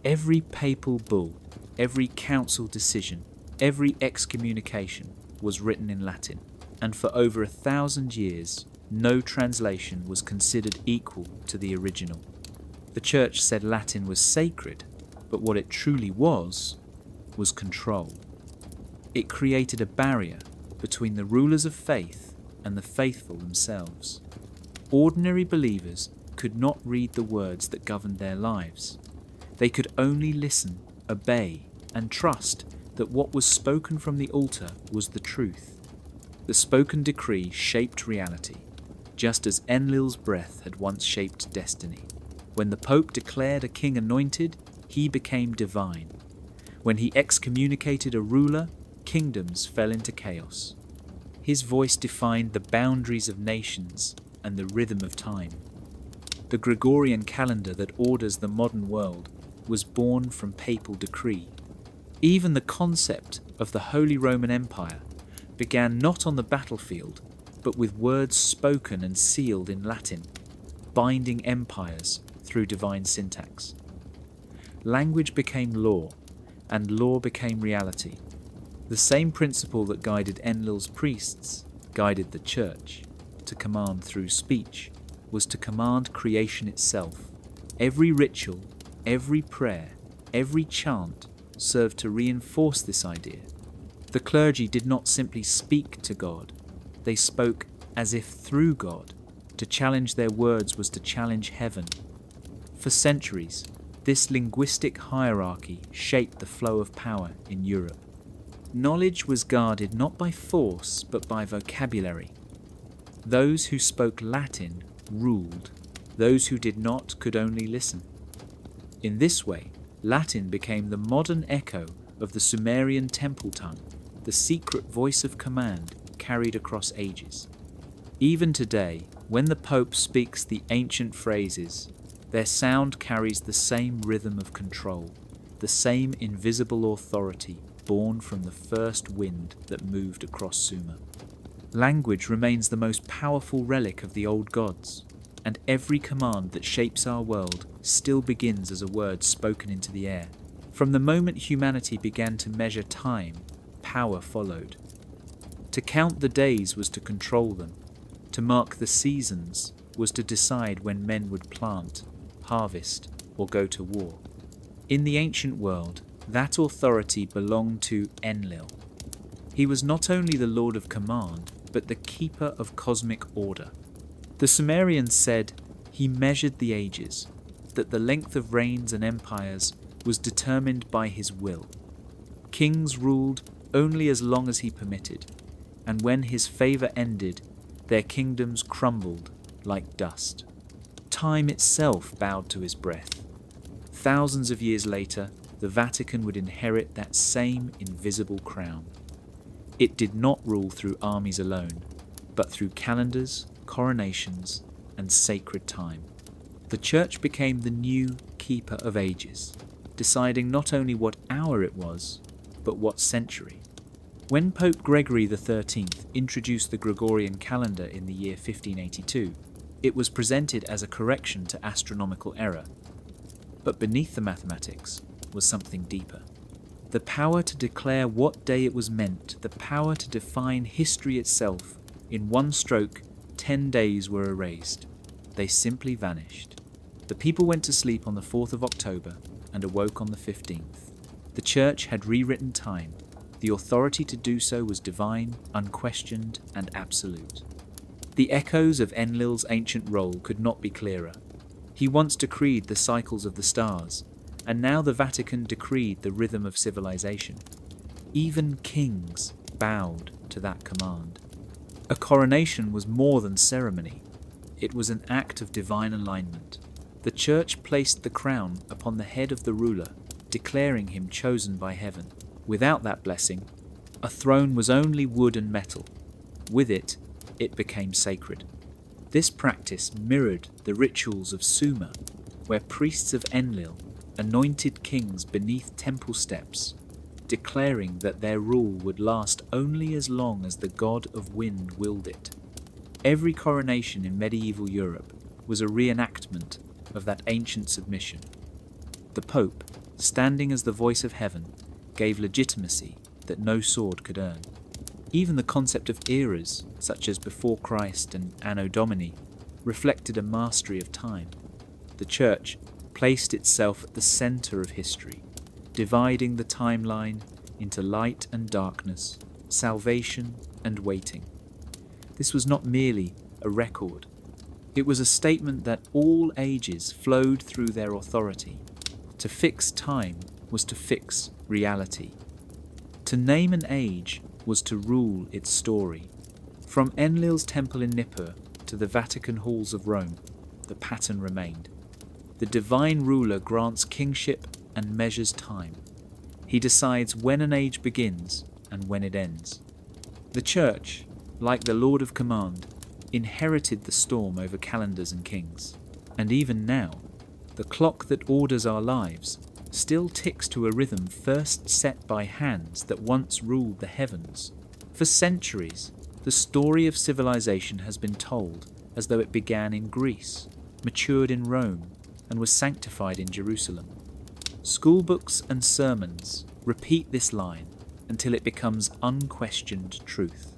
Every papal bull, every council decision, every excommunication was written in Latin, and for over 1,000 years, no translation was considered equal to the original. The Church said Latin was sacred, but what it truly was control. It created a barrier between the rulers of faith and the faithful themselves. Ordinary believers could not read the words that governed their lives. They could only listen, obey, and trust that what was spoken from the altar was the truth. The spoken decree shaped reality, just as Enlil's breath had once shaped destiny. When the Pope declared a king anointed, he became divine. When he excommunicated a ruler, kingdoms fell into chaos. His voice defined the boundaries of nations and the rhythm of time. The Gregorian calendar that orders the modern world was born from papal decree. Even the concept of the Holy Roman Empire began not on the battlefield, but with words spoken and sealed in Latin, binding empires through divine syntax. Language became law, and law became reality. The same principle that guided Enlil's priests guided the Church. To command through speech was to command creation itself. Every ritual, every prayer, every chant served to reinforce this idea. The clergy did not simply speak to God, they spoke as if through God. To challenge their words was to challenge heaven. For centuries, this linguistic hierarchy shaped the flow of power in Europe. Knowledge was guarded not by force but by vocabulary. Those who spoke Latin ruled, those who did not could only listen. In this way, Latin became the modern echo of the Sumerian temple tongue, the secret voice of command carried across ages. Even today, when the Pope speaks the ancient phrases, their sound carries the same rhythm of control, the same invisible authority born from the first wind that moved across Sumer. Language remains the most powerful relic of the old gods, and every command that shapes our world still begins as a word spoken into the air. From the moment humanity began to measure time, power followed. To count the days was to control them. To mark the seasons was to decide when men would plant, harvest, or go to war. In the ancient world, that authority belonged to Enlil. He was not only the Lord of Command, but the keeper of cosmic order. The Sumerians said he measured the ages, that the length of reigns and empires was determined by his will. Kings ruled only as long as he permitted, and when his favour ended, their kingdoms crumbled like dust. Time itself bowed to his breath. Thousands of years later, the Vatican would inherit that same invisible crown. It did not rule through armies alone, but through calendars, coronations, and sacred time. The Church became the new keeper of ages, deciding not only what hour it was, but what century. When Pope Gregory XIII introduced the Gregorian calendar in the year 1582, it was presented as a correction to astronomical error. But beneath the mathematics was something deeper. The power to declare what day it was meant, the power to define history itself. In one stroke, 10 days were erased. They simply vanished. The people went to sleep on the 4th of October and awoke on the 15th. The Church had rewritten time. The authority to do so was divine, unquestioned, and absolute. The echoes of Enlil's ancient role could not be clearer. He once decreed the cycles of the stars, and now the Vatican decreed the rhythm of civilization. Even kings bowed to that command. A coronation was more than ceremony. It was an act of divine alignment. The Church placed the crown upon the head of the ruler, declaring him chosen by heaven. Without that blessing, a throne was only wood and metal. With it, it became sacred. This practice mirrored the rituals of Sumer, where priests of Enlil anointed kings beneath temple steps, declaring that their rule would last only as long as the god of wind willed it. Every coronation in medieval Europe was a reenactment of that ancient submission. The Pope, standing as the voice of heaven, gave legitimacy that no sword could earn. Even the concept of eras, such as before Christ and Anno Domini, reflected a mastery of time. The Church placed itself at the centre of history, dividing the timeline into light and darkness, salvation and waiting. This was not merely a record. It was a statement that all ages flowed through their authority. To fix time was to fix reality. To name an age was to rule its story. From Enlil's temple in Nippur to the Vatican halls of Rome, the pattern remained. The divine ruler grants kingship and measures time. He decides when an age begins and when it ends. The Church, like the Lord of Command, inherited the storm over calendars and kings. And even now, the clock that orders our lives still ticks to a rhythm first set by hands that once ruled the heavens. For centuries, the story of civilization has been told as though it began in Greece, matured in Rome, and was sanctified in Jerusalem. Schoolbooks and sermons repeat this line until it becomes unquestioned truth.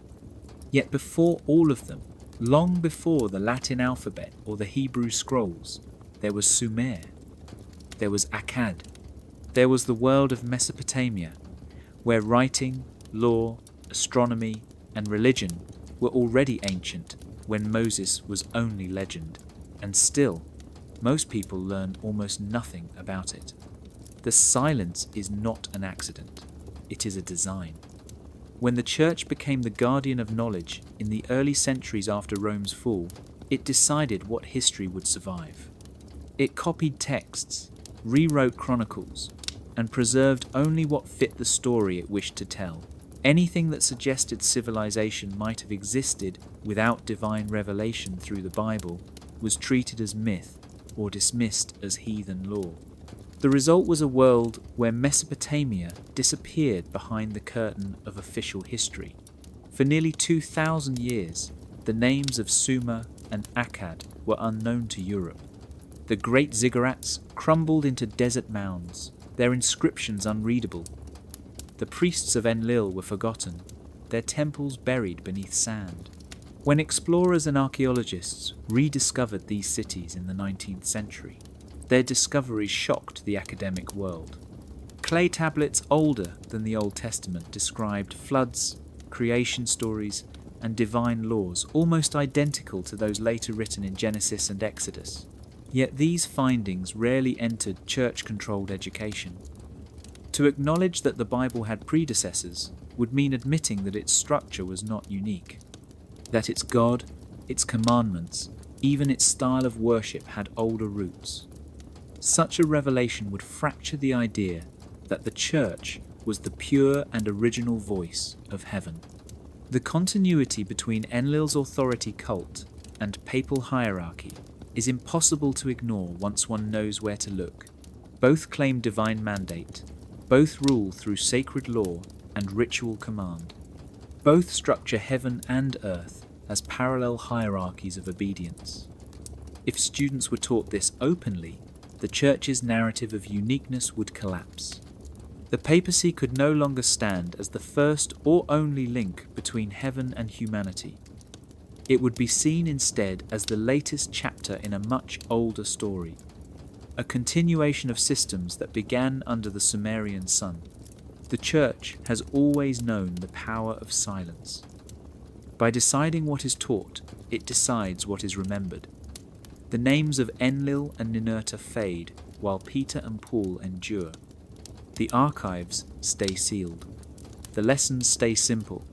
Yet before all of them, long before the Latin alphabet or the Hebrew scrolls, there was Sumer, there was Akkad, there was the world of Mesopotamia, where writing, law, astronomy, and religion were already ancient when Moses was only legend, and still, most people learn almost nothing about it. The silence is not an accident, it is a design. When the Church became the guardian of knowledge in the early centuries after Rome's fall, it decided what history would survive. It copied texts, rewrote chronicles, and preserved only what fit the story it wished to tell. Anything that suggested civilization might have existed without divine revelation through the Bible was treated as myth or dismissed as heathen lore. The result was a world where Mesopotamia disappeared behind the curtain of official history. For nearly 2,000 years, the names of Sumer and Akkad were unknown to Europe. The great ziggurats crumbled into desert mounds, their inscriptions unreadable. The priests of Enlil were forgotten, their temples buried beneath sand. When explorers and archaeologists rediscovered these cities in the 19th century, their discoveries shocked the academic world. Clay tablets older than the Old Testament described floods, creation stories, and divine laws almost identical to those later written in Genesis and Exodus. Yet these findings rarely entered church-controlled education. To acknowledge that the Bible had predecessors would mean admitting that its structure was not unique, that its God, its commandments, even its style of worship had older roots. Such a revelation would fracture the idea that the church was the pure and original voice of heaven. The continuity between Enlil's authority cult and papal hierarchy is impossible to ignore once one knows where to look. Both claim divine mandate, both rule through sacred law and ritual command. Both structure heaven and earth as parallel hierarchies of obedience. If students were taught this openly, the Church's narrative of uniqueness would collapse. The papacy could no longer stand as the first or only link between heaven and humanity. It would be seen instead as the latest chapter in a much older story, a continuation of systems that began under the Sumerian sun. The Church has always known the power of silence. By deciding what is taught, it decides what is remembered. The names of Enlil and Ninurta fade, while Peter and Paul endure. The archives stay sealed. The lessons stay simple.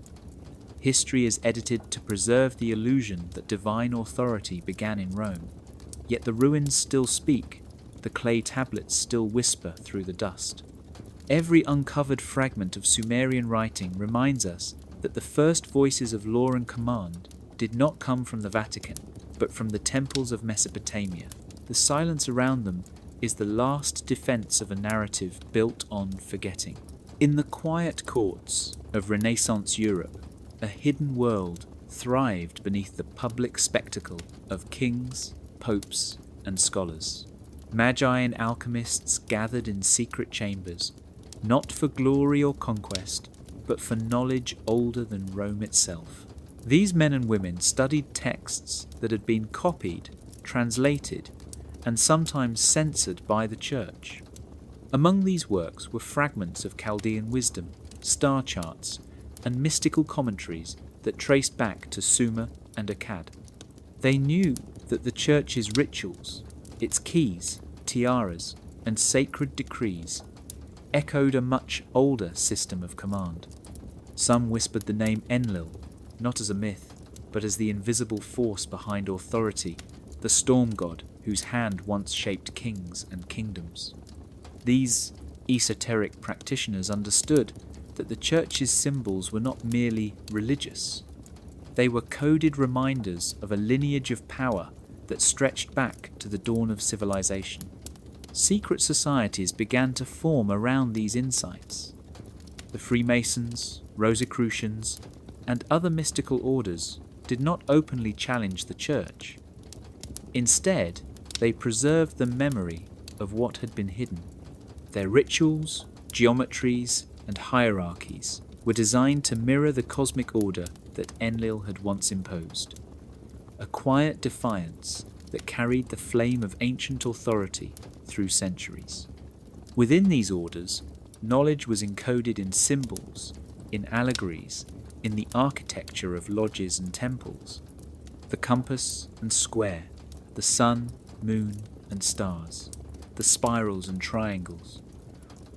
History is edited to preserve the illusion that divine authority began in Rome. Yet the ruins still speak, the clay tablets still whisper through the dust. Every uncovered fragment of Sumerian writing reminds us that the first voices of law and command did not come from the Vatican, but from the temples of Mesopotamia. The silence around them is the last defense of a narrative built on forgetting. In the quiet courts of Renaissance Europe, a hidden world thrived beneath the public spectacle of kings, popes, and scholars. Magi and alchemists gathered in secret chambers, not for glory or conquest, but for knowledge older than Rome itself. These men and women studied texts that had been copied, translated, and sometimes censored by the Church. Among these works were fragments of Chaldean wisdom, star charts, and mystical commentaries that traced back to Sumer and Akkad. They knew that the Church's rituals, its keys, tiaras, and sacred decrees echoed a much older system of command. Some whispered the name Enlil, not as a myth, but as the invisible force behind authority, the storm god whose hand once shaped kings and kingdoms. These esoteric practitioners understood that the Church's symbols were not merely religious. They were coded reminders of a lineage of power that stretched back to the dawn of civilization. Secret societies began to form around these insights. The Freemasons, Rosicrucians, and other mystical orders did not openly challenge the Church. Instead, they preserved the memory of what had been hidden. Their rituals, geometries, and hierarchies were designed to mirror the cosmic order that Enlil had once imposed. A quiet defiance that carried the flame of ancient authority through centuries. Within these orders, knowledge was encoded in symbols, in allegories, in the architecture of lodges and temples. The compass and square, the sun, moon, and stars, the spirals and triangles,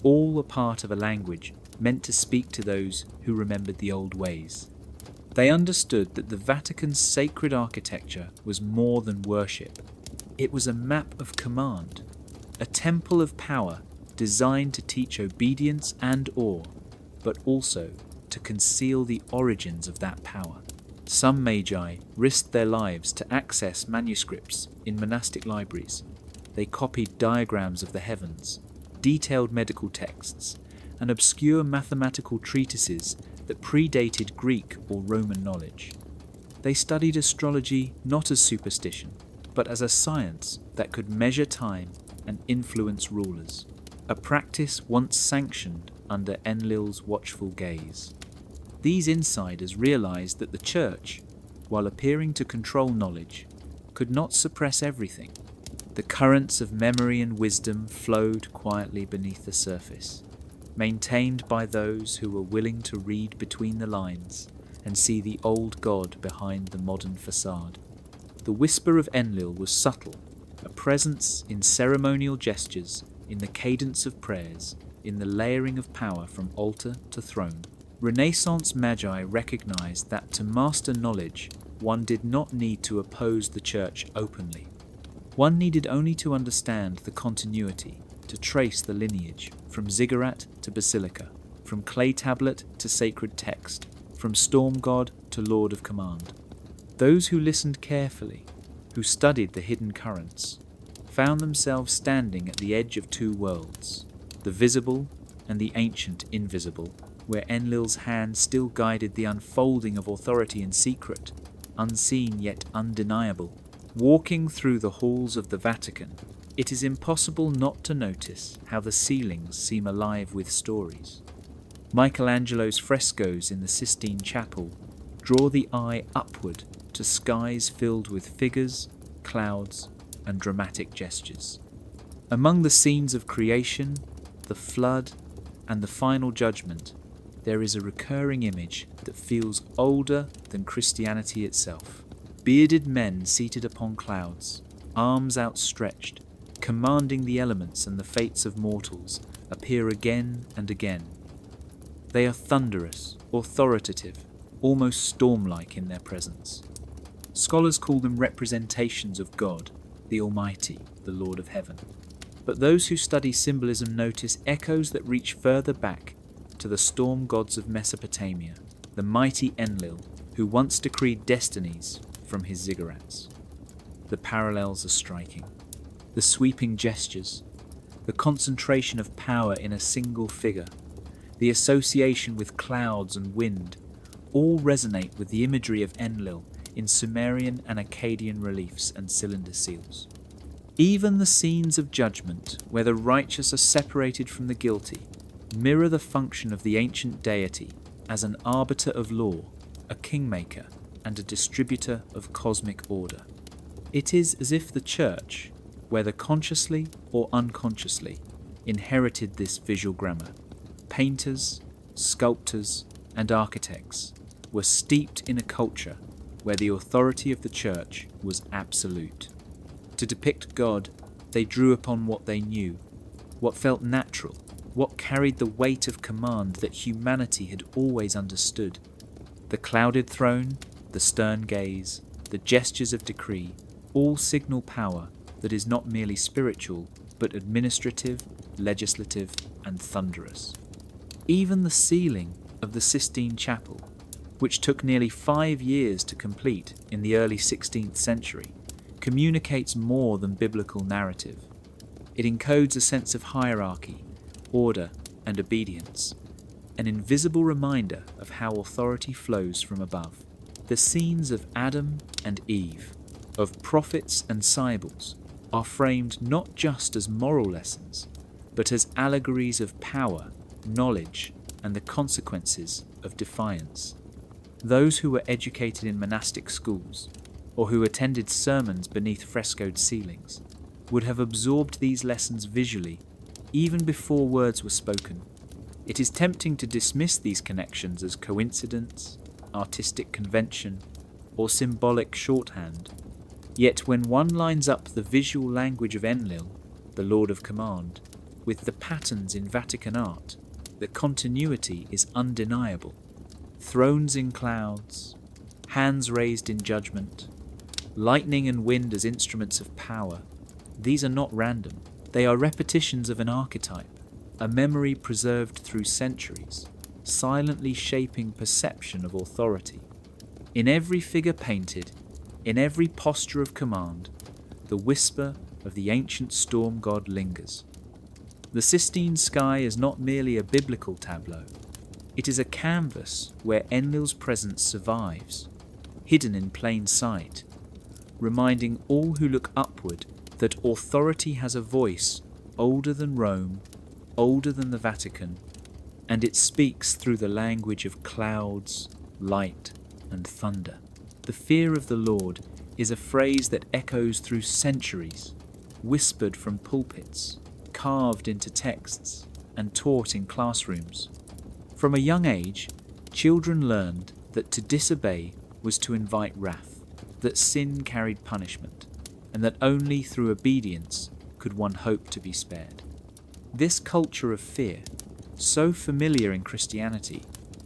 all a part of a language meant to speak to those who remembered the old ways. They understood that the Vatican's sacred architecture was more than worship. It was a map of command, a temple of power designed to teach obedience and awe, but also to conceal the origins of that power. Some magi risked their lives to access manuscripts in monastic libraries. They copied diagrams of the heavens, detailed medical texts, and obscure mathematical treatises that predated Greek or Roman knowledge. They studied astrology not as superstition, but as a science that could measure time and influence rulers, a practice once sanctioned under Enlil's watchful gaze. These insiders realized that the Church, while appearing to control knowledge, could not suppress everything. The currents of memory and wisdom flowed quietly beneath the surface, maintained by those who were willing to read between the lines and see the old God behind the modern facade. The whisper of Enlil was subtle, a presence in ceremonial gestures, in the cadence of prayers, in the layering of power from altar to throne. Renaissance magi recognized that to master knowledge, one did not need to oppose the Church openly. One needed only to understand the continuity, to trace the lineage, from ziggurat to basilica, from clay tablet to sacred text, from storm god to lord of command. Those who listened carefully, who studied the hidden currents, found themselves standing at the edge of two worlds, the visible and the ancient invisible, where Enlil's hand still guided the unfolding of authority in secret, unseen yet undeniable. Walking through the halls of the Vatican, it is impossible not to notice how the ceilings seem alive with stories. Michelangelo's frescoes in the Sistine Chapel draw the eye upward to skies filled with figures, clouds, and dramatic gestures. Among the scenes of creation, the flood, and the final judgment, there is a recurring image that feels older than Christianity itself. Bearded men seated upon clouds, arms outstretched, commanding the elements and the fates of mortals, appear again and again. They are thunderous, authoritative, almost storm-like in their presence. Scholars call them representations of God, the Almighty, the Lord of Heaven. But those who study symbolism notice echoes that reach further back to the storm gods of Mesopotamia, the mighty Enlil, who once decreed destinies from his ziggurats. The parallels are striking. The sweeping gestures, the concentration of power in a single figure, the association with clouds and wind, all resonate with the imagery of Enlil in Sumerian and Akkadian reliefs and cylinder seals. Even the scenes of judgment, where the righteous are separated from the guilty, mirror the function of the ancient deity as an arbiter of law, a kingmaker, and a distributor of cosmic order. It is as if the Church, whether consciously or unconsciously, inherited this visual grammar. Painters, sculptors, and architects were steeped in a culture where the authority of the Church was absolute. To depict God, they drew upon what they knew, what felt natural, what carried the weight of command that humanity had always understood. The clouded throne, the stern gaze, the gestures of decree, all signal power that is not merely spiritual, but administrative, legislative, and thunderous. Even the ceiling of the Sistine Chapel, which took nearly 5 years to complete in the early 16th century, communicates more than biblical narrative. It encodes a sense of hierarchy, order, and obedience, an invisible reminder of how authority flows from above. The scenes of Adam and Eve, of prophets and sibyls, are framed not just as moral lessons, but as allegories of power, knowledge, and the consequences of defiance. Those who were educated in monastic schools, or who attended sermons beneath frescoed ceilings, would have absorbed these lessons visually, even before words were spoken. It is tempting to dismiss these connections as coincidence, artistic convention, or symbolic shorthand. Yet when one lines up the visual language of Enlil, the Lord of Command, with the patterns in Vatican art, the continuity is undeniable. Thrones in clouds, hands raised in judgment, lightning and wind as instruments of power, these are not random. They are repetitions of an archetype, a memory preserved through centuries, silently shaping perception of authority. In every figure painted, in every posture of command, the whisper of the ancient storm god lingers. The Sistine Sky is not merely a biblical tableau. It is a canvas where Enlil's presence survives, hidden in plain sight, reminding all who look upward that authority has a voice older than Rome, older than the Vatican, and it speaks through the language of clouds, light, and thunder. The fear of the Lord is a phrase that echoes through centuries, whispered from pulpits, carved into texts, and taught in classrooms. From a young age, children learned that to disobey was to invite wrath, that sin carried punishment, and that only through obedience could one hope to be spared. This culture of fear, so familiar in Christianity,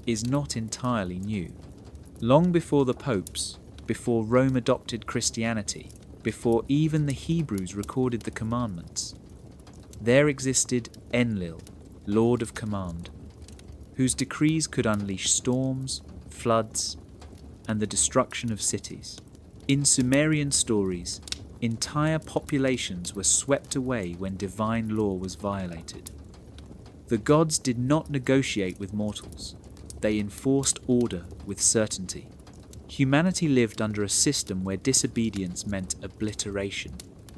is not entirely new. Long before the popes, before Rome adopted Christianity, before even the Hebrews recorded the commandments, there existed Enlil, Lord of Command, whose decrees could unleash storms, floods, and the destruction of cities. In Sumerian stories, entire populations were swept away when divine law was violated. The gods did not negotiate with mortals. They enforced order with certainty. Humanity lived under a system where disobedience meant obliteration,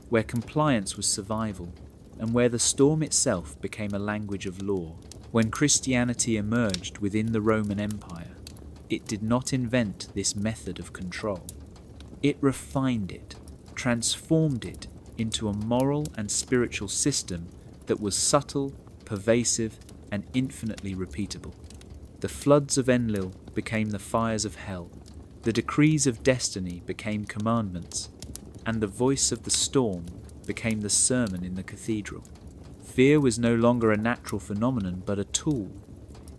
where compliance was survival, and where the storm itself became a language of law. When Christianity emerged within the Roman Empire, it did not invent this method of control. It refined it, transformed it into a moral and spiritual system that was subtle, pervasive, and infinitely repeatable. The floods of Enlil became the fires of hell, the decrees of destiny became commandments, and the voice of the storm became the sermon in the cathedral. Fear was no longer a natural phenomenon but a tool,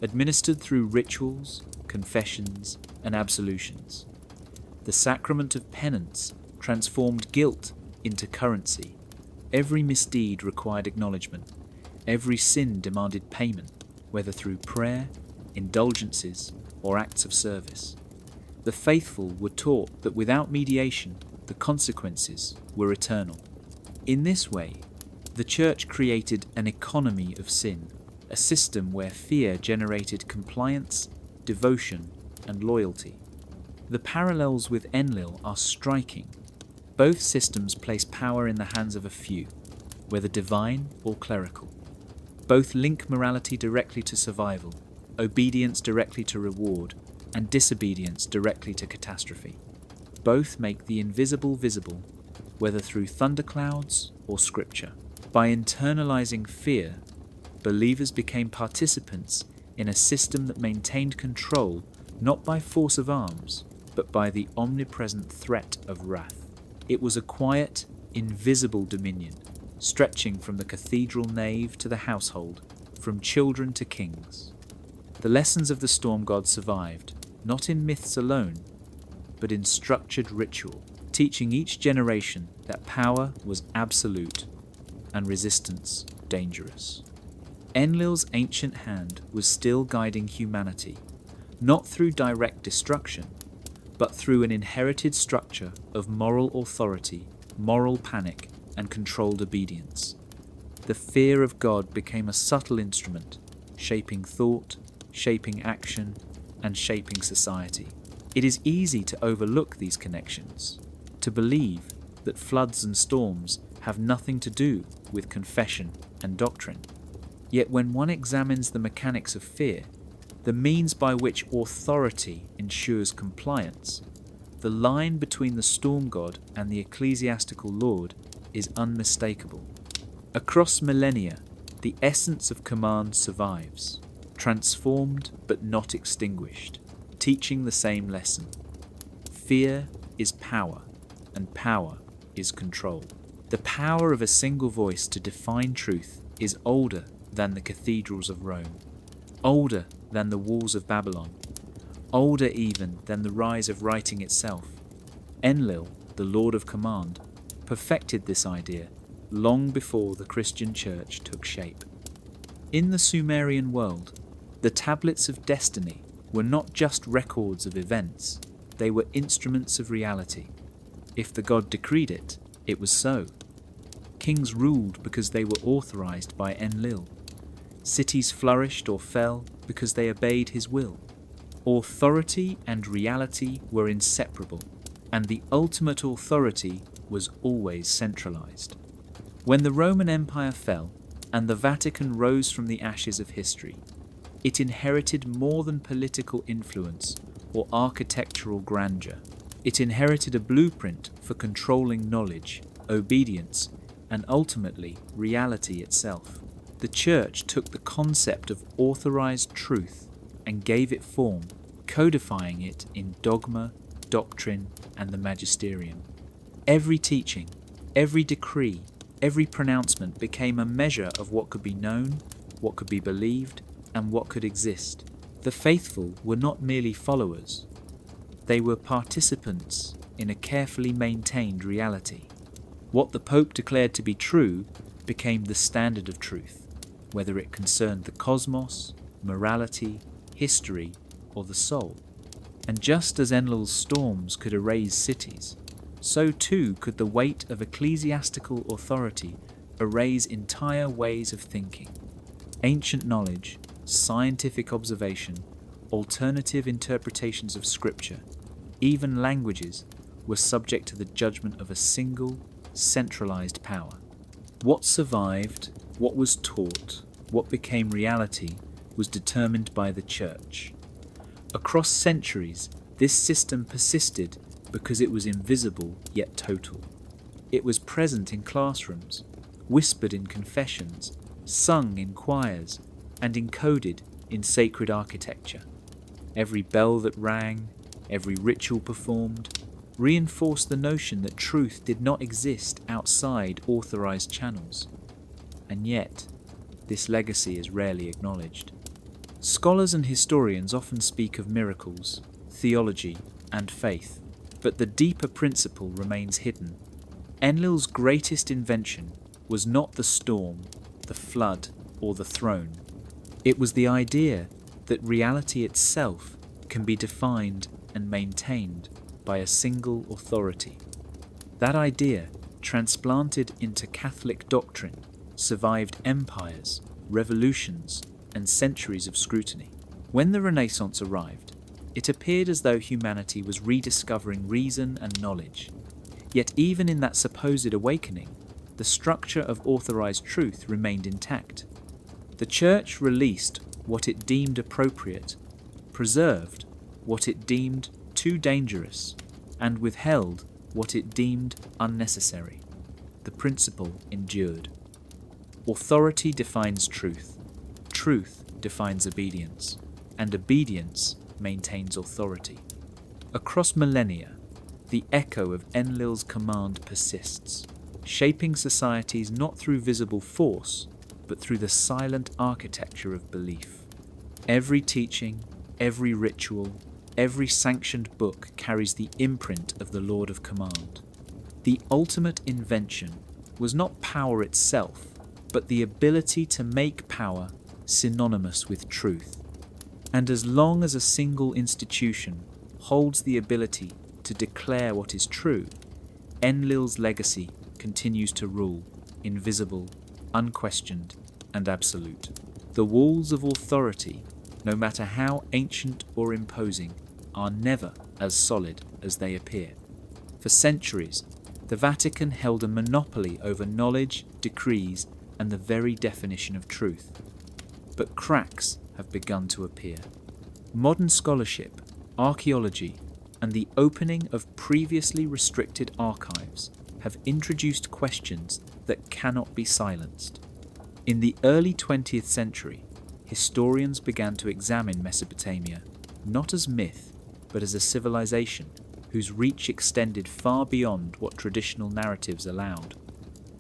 administered through rituals, confessions, and absolutions. The sacrament of penance transformed guilt into currency. Every misdeed required acknowledgement. Every sin demanded payment, whether through prayer, indulgences, or acts of service. The faithful were taught that without mediation, the consequences were eternal. In this way, the Church created an economy of sin, a system where fear generated compliance, devotion, and loyalty. The parallels with Enlil are striking. Both systems place power in the hands of a few, whether divine or clerical. Both link morality directly to survival, obedience directly to reward, and disobedience directly to catastrophe. Both make the invisible visible, whether through thunderclouds or scripture. By internalizing fear, believers became participants in a system that maintained control not by force of arms, but by the omnipresent threat of wrath. It was a quiet, invisible dominion, stretching from the cathedral nave to the household, from children to kings. The lessons of the storm god survived, not in myths alone, but in structured ritual, teaching each generation that power was absolute and resistance dangerous. Enlil's ancient hand was still guiding humanity, not through direct destruction, but through an inherited structure of moral authority, moral panic, and controlled obedience. The fear of God became a subtle instrument, shaping thought, shaping action, and shaping society. It is easy to overlook these connections, to believe that floods and storms have nothing to do with confession and doctrine. Yet when one examines the mechanics of fear, the means by which authority ensures compliance, the line between the storm god and the ecclesiastical lord is unmistakable. Across millennia, the essence of command survives, transformed but not extinguished, teaching the same lesson. Fear is power, and power is control. The power of a single voice to define truth is older than the cathedrals of Rome, older than the walls of Babylon, older even than the rise of writing itself. Enlil, the Lord of Command, perfected this idea long before the Christian Church took shape. In the Sumerian world, the tablets of destiny were not just records of events, they were instruments of reality. If the god decreed it, it was so. Kings ruled because they were authorized by Enlil. Cities flourished or fell because they obeyed his will. Authority and reality were inseparable, and the ultimate authority was always centralized. When the Roman Empire fell, and the Vatican rose from the ashes of history, it inherited more than political influence or architectural grandeur. It inherited a blueprint for controlling knowledge, obedience, and ultimately reality itself. The Church took the concept of authorized truth and gave it form, codifying it in dogma, doctrine, and the magisterium. Every teaching, every decree, every pronouncement became a measure of what could be known, what could be believed, and what could exist. The faithful were not merely followers. They were participants in a carefully maintained reality. What the Pope declared to be true became the standard of truth, whether it concerned the cosmos, morality, history, or the soul. And just as Enlil's storms could erase cities, so too could the weight of ecclesiastical authority erase entire ways of thinking. Ancient knowledge, scientific observation, alternative interpretations of Scripture, even languages, were subject to the judgment of a single, centralized power. What survived, what was taught, what became reality, was determined by the Church. Across centuries, this system persisted because it was invisible yet total. It was present in classrooms, whispered in confessions, sung in choirs, and encoded in sacred architecture. Every bell that rang, every ritual performed, reinforced the notion that truth did not exist outside authorized channels. And yet, this legacy is rarely acknowledged. Scholars and historians often speak of miracles, theology, and faith, but the deeper principle remains hidden. Enlil's greatest invention was not the storm, the flood, or the throne. It was the idea that reality itself can be defined and maintained by a single authority. That idea, transplanted into Catholic doctrine, survived empires, revolutions, and centuries of scrutiny. When the Renaissance arrived, it appeared as though humanity was rediscovering reason and knowledge. Yet even in that supposed awakening, the structure of authorized truth remained intact. The Church released what it deemed appropriate, preserved what it deemed too dangerous, and withheld what it deemed unnecessary. The principle endured. Authority defines truth, truth defines obedience, and obedience maintains authority. Across millennia, the echo of Enlil's command persists, shaping societies not through visible force, but through the silent architecture of belief. Every teaching, every ritual, every sanctioned book carries the imprint of the Lord of Command. The ultimate invention was not power itself, but the ability to make power synonymous with truth. And as long as a single institution holds the ability to declare what is true, Enlil's legacy continues to rule, invisible, unquestioned, and absolute. The walls of authority, no matter how ancient or imposing, are never as solid as they appear. For centuries, the Vatican held a monopoly over knowledge, decrees, and the very definition of truth. But cracks have begun to appear. Modern scholarship, archaeology, and the opening of previously restricted archives have introduced questions that cannot be silenced. In the early 20th century, historians began to examine Mesopotamia not as myth, but as a civilization whose reach extended far beyond what traditional narratives allowed.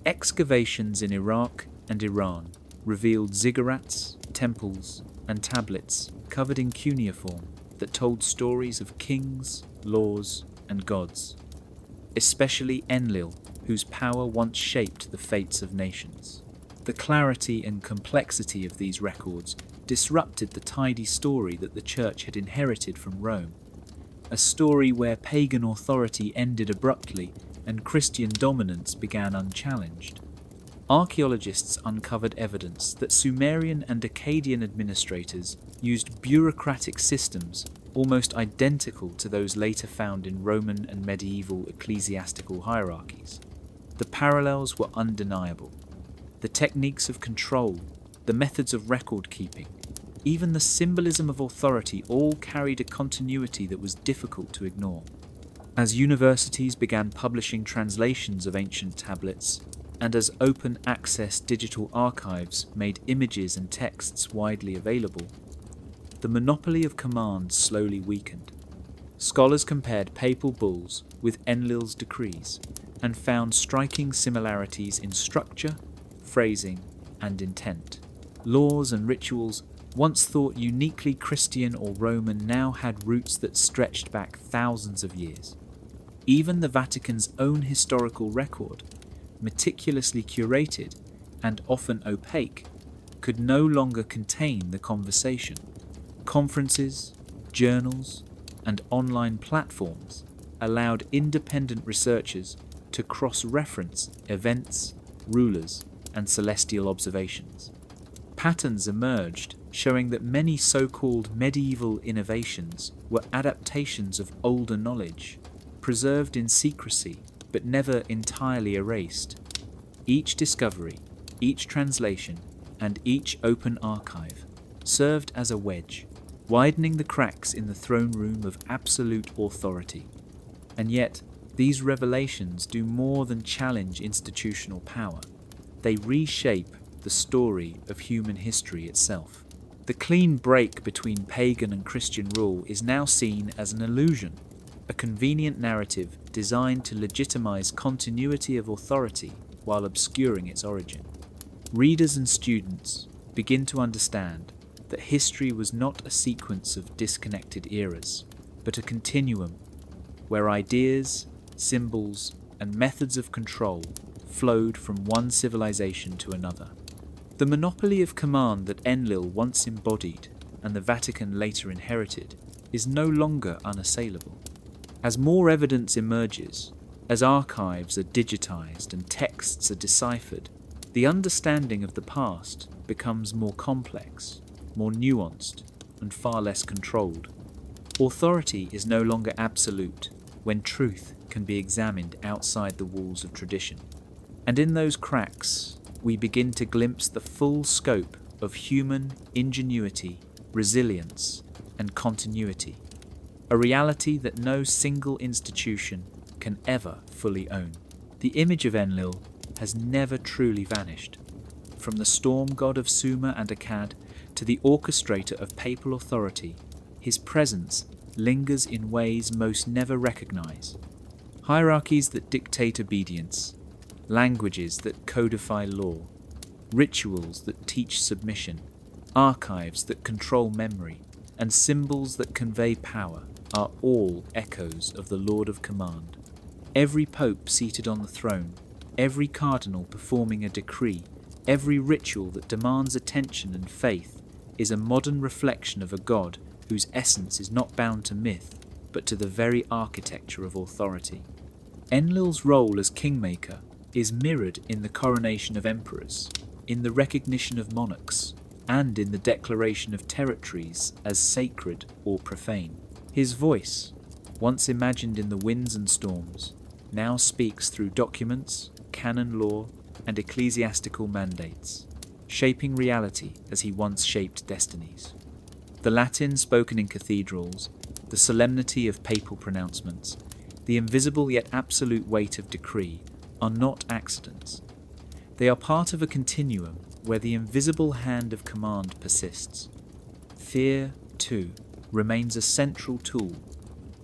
Excavations in Iraq and Iran revealed ziggurats, temples, and tablets covered in cuneiform that told stories of kings, laws, and gods. Especially Enlil, whose power once shaped the fates of nations. The clarity and complexity of these records disrupted the tidy story that the Church had inherited from Rome, a story where pagan authority ended abruptly and Christian dominance began unchallenged. Archaeologists uncovered evidence that Sumerian and Akkadian administrators used bureaucratic systems almost identical to those later found in Roman and medieval ecclesiastical hierarchies. The parallels were undeniable. The techniques of control, the methods of record keeping, even the symbolism of authority all carried a continuity that was difficult to ignore. As universities began publishing translations of ancient tablets, and as open-access digital archives made images and texts widely available, the monopoly of command slowly weakened. Scholars compared papal bulls with Enlil's decrees and found striking similarities in structure, phrasing, and intent. Laws and rituals once thought uniquely Christian or Roman now had roots that stretched back thousands of years. Even the Vatican's own historical record, meticulously curated and often opaque, could no longer contain the conversation. Conferences, journals, and online platforms allowed independent researchers to cross-reference events, rulers, and celestial observations. Patterns emerged showing that many so-called medieval innovations were adaptations of older knowledge, preserved in secrecy but never entirely erased. Each discovery, each translation, and each open archive served as a wedge, widening the cracks in the throne room of absolute authority. And yet, these revelations do more than challenge institutional power. They reshape the story of human history itself. The clean break between pagan and Christian rule is now seen as an illusion, a convenient narrative designed to legitimize continuity of authority while obscuring its origin. Readers and students begin to understand that history was not a sequence of disconnected eras, but a continuum where ideas, symbols, and methods of control flowed from one civilization to another. The monopoly of command that Enlil once embodied and the Vatican later inherited is no longer unassailable. As more evidence emerges, as archives are digitized and texts are deciphered, the understanding of the past becomes more complex, more nuanced, and far less controlled. Authority is no longer absolute when truth can be examined outside the walls of tradition. And in those cracks, we begin to glimpse the full scope of human ingenuity, resilience, and continuity, a reality that no single institution can ever fully own. The image of Enlil has never truly vanished. From the storm god of Sumer and Akkad to the orchestrator of papal authority, his presence lingers in ways most never recognize. Hierarchies that dictate obedience, languages that codify law, rituals that teach submission, archives that control memory, and symbols that convey power are all echoes of the Lord of Command. Every pope seated on the throne, every cardinal performing a decree, every ritual that demands attention and faith is a modern reflection of a God whose essence is not bound to myth, but to the very architecture of authority. Enlil's role as kingmaker is mirrored in the coronation of emperors, in the recognition of monarchs, and in the declaration of territories as sacred or profane. His voice, once imagined in the winds and storms, now speaks through documents, canon law, and ecclesiastical mandates, shaping reality as he once shaped destinies. The Latin spoken in cathedrals, the solemnity of papal pronouncements, the invisible yet absolute weight of decree are not accidents. They are part of a continuum where the invisible hand of command persists. Fear, too, remains a central tool,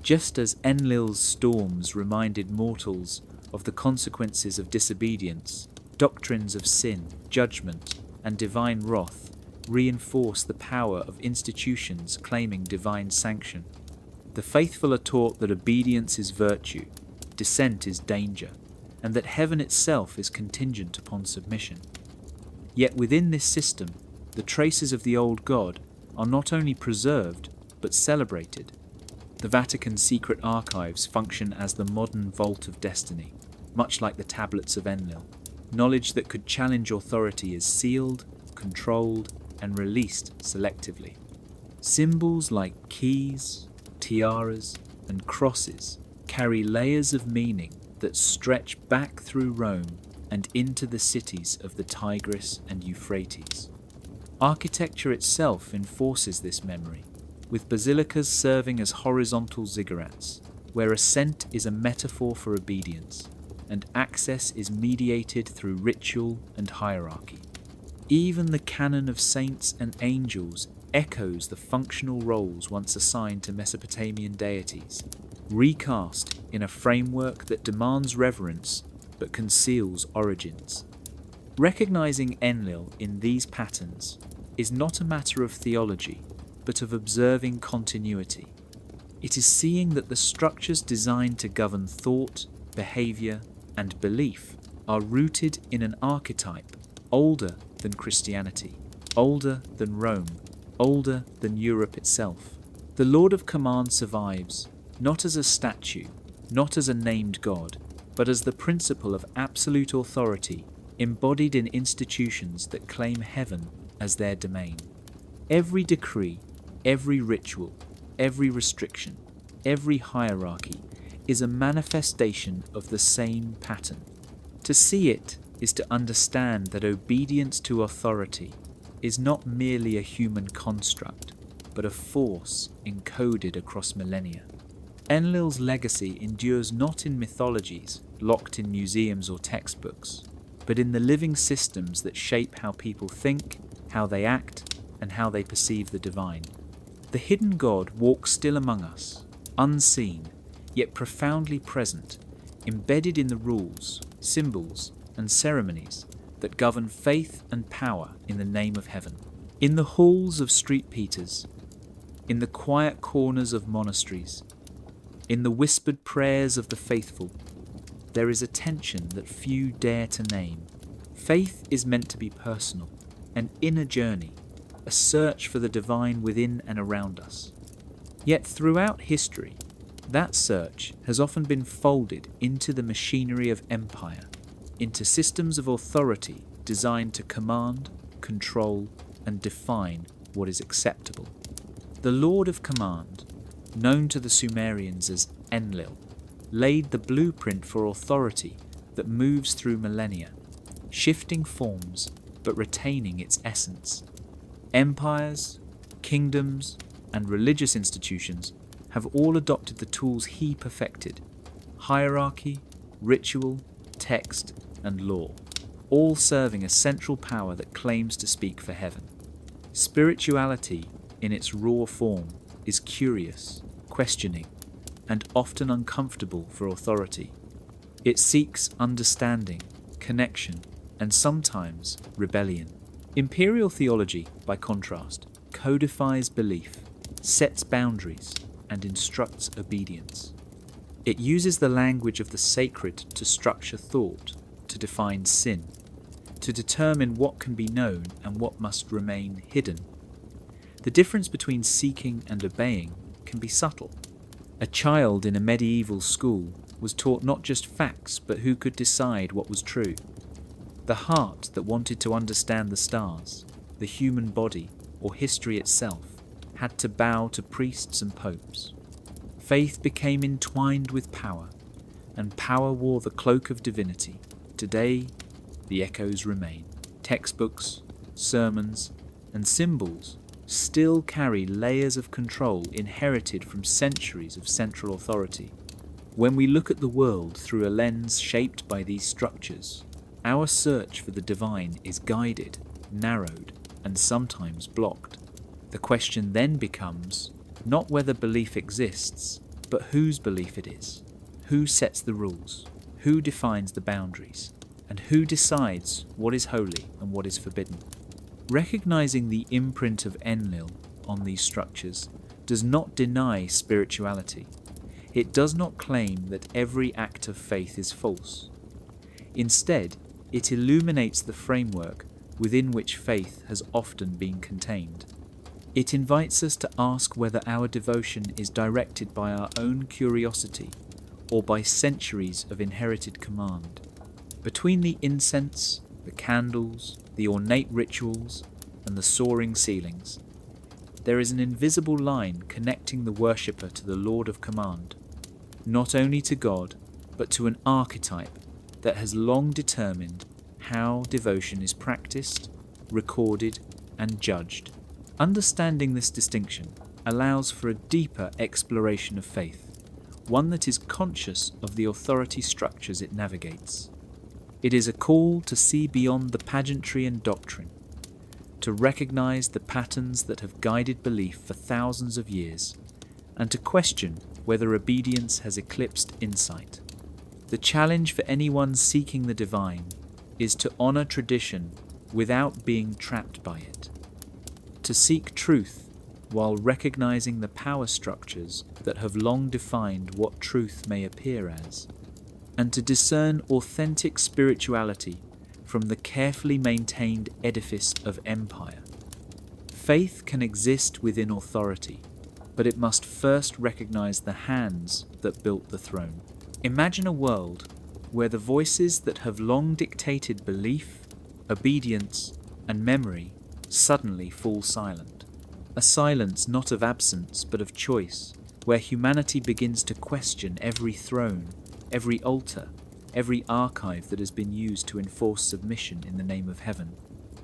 just as Enlil's storms reminded mortals of the consequences of disobedience. Doctrines of sin, judgment, and divine wrath reinforce the power of institutions claiming divine sanction. The faithful are taught that obedience is virtue, dissent is danger, and that heaven itself is contingent upon submission. Yet within this system, the traces of the old God are not only preserved, but celebrated. The Vatican's secret archives function as the modern vault of destiny, much like the tablets of Enlil. Knowledge that could challenge authority is sealed, controlled, and released selectively. Symbols like keys, tiaras, and crosses carry layers of meaning that stretch back through Rome and into the cities of the Tigris and Euphrates. Architecture itself enforces this memory, with basilicas serving as horizontal ziggurats, where ascent is a metaphor for obedience, and access is mediated through ritual and hierarchy. Even the canon of saints and angels echoes the functional roles once assigned to Mesopotamian deities, recast in a framework that demands reverence but conceals origins. Recognizing Enlil in these patterns is not a matter of theology, but of observing continuity. It is seeing that the structures designed to govern thought, behavior, and belief are rooted in an archetype older than Christianity, older than Rome, older than Europe itself. The Lord of Command survives, not as a statue, not as a named God, but as the principle of absolute authority embodied in institutions that claim heaven as their domain. Every decree, every ritual, every restriction, every hierarchy is a manifestation of the same pattern. To see it is to understand that obedience to authority is not merely a human construct, but a force encoded across millennia. Enlil's legacy endures not in mythologies locked in museums or textbooks, but in the living systems that shape how people think, how they act, and how they perceive the divine. The hidden God walks still among us, unseen, yet profoundly present, embedded in the rules, symbols, and ceremonies that govern faith and power in the name of heaven. In the halls of street Peters, in the quiet corners of monasteries, in the whispered prayers of the faithful, there is a tension that few dare to name. Faith is meant to be personal, an inner journey, a search for the divine within and around us. Yet throughout history, that search has often been folded into the machinery of empire, into systems of authority designed to command, control, and define what is acceptable. The Lord of Command, known to the Sumerians as Enlil, laid the blueprint for authority that moves through millennia, shifting forms but retaining its essence. Empires, kingdoms, and religious institutions have all adopted the tools he perfected: hierarchy, ritual, text, and law, all serving a central power that claims to speak for heaven. Spirituality, in its raw form, is curious, questioning, and often uncomfortable for authority. It seeks understanding, connection, and sometimes rebellion. Imperial theology, by contrast, codifies belief, sets boundaries, and instructs obedience. It uses the language of the sacred to structure thought, to define sin, to determine what can be known and what must remain hidden. The difference between seeking and obeying can be subtle. A child in a medieval school was taught not just facts, but who could decide what was true. The heart that wanted to understand the stars, the human body, or history itself, had to bow to priests and popes. Faith became entwined with power, and power wore the cloak of divinity. Today, the echoes remain. Textbooks, sermons, and symbols still carry layers of control inherited from centuries of central authority. When we look at the world through a lens shaped by these structures, our search for the divine is guided, narrowed, and sometimes blocked. The question then becomes not whether belief exists, but whose belief it is. Who sets the rules? Who defines the boundaries? And who decides what is holy and what is forbidden? Recognizing the imprint of Enlil on these structures does not deny spirituality. It does not claim that every act of faith is false. Instead, it illuminates the framework within which faith has often been contained. It invites us to ask whether our devotion is directed by our own curiosity or by centuries of inherited command. Between the incense, the candles, the ornate rituals, and the soaring ceilings, there is an invisible line connecting the worshipper to the Lord of Command, not only to God, but to an archetype that has long determined how devotion is practiced, recorded, and judged. Understanding this distinction allows for a deeper exploration of faith, one that is conscious of the authority structures it navigates. It is a call to see beyond the pageantry and doctrine, to recognize the patterns that have guided belief for thousands of years, and to question whether obedience has eclipsed insight. The challenge for anyone seeking the divine is to honor tradition without being trapped by it, to seek truth while recognizing the power structures that have long defined what truth may appear as, and to discern authentic spirituality from the carefully maintained edifice of empire. Faith can exist within authority, but it must first recognize the hands that built the throne. Imagine a world where the voices that have long dictated belief, obedience, and memory suddenly fall silent. A silence not of absence but of choice, where humanity begins to question every throne, every altar, every archive that has been used to enforce submission in the name of heaven.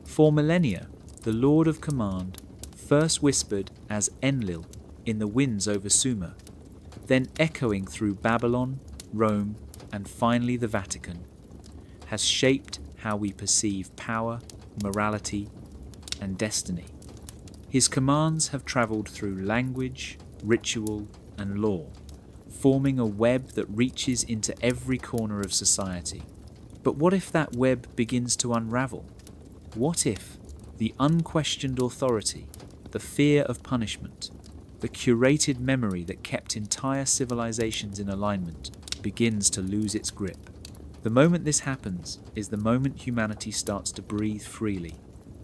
For millennia, the Lord of Command first whispered as Enlil in the winds over Sumer, then echoing through Babylon, Rome, and finally the Vatican, has shaped how we perceive power, morality, and destiny. His commands have travelled through language, ritual, and law, forming a web that reaches into every corner of society. But what if that web begins to unravel? What if the unquestioned authority, the fear of punishment, the curated memory that kept entire civilizations in alignment begins to lose its grip? The moment this happens is the moment humanity starts to breathe freely,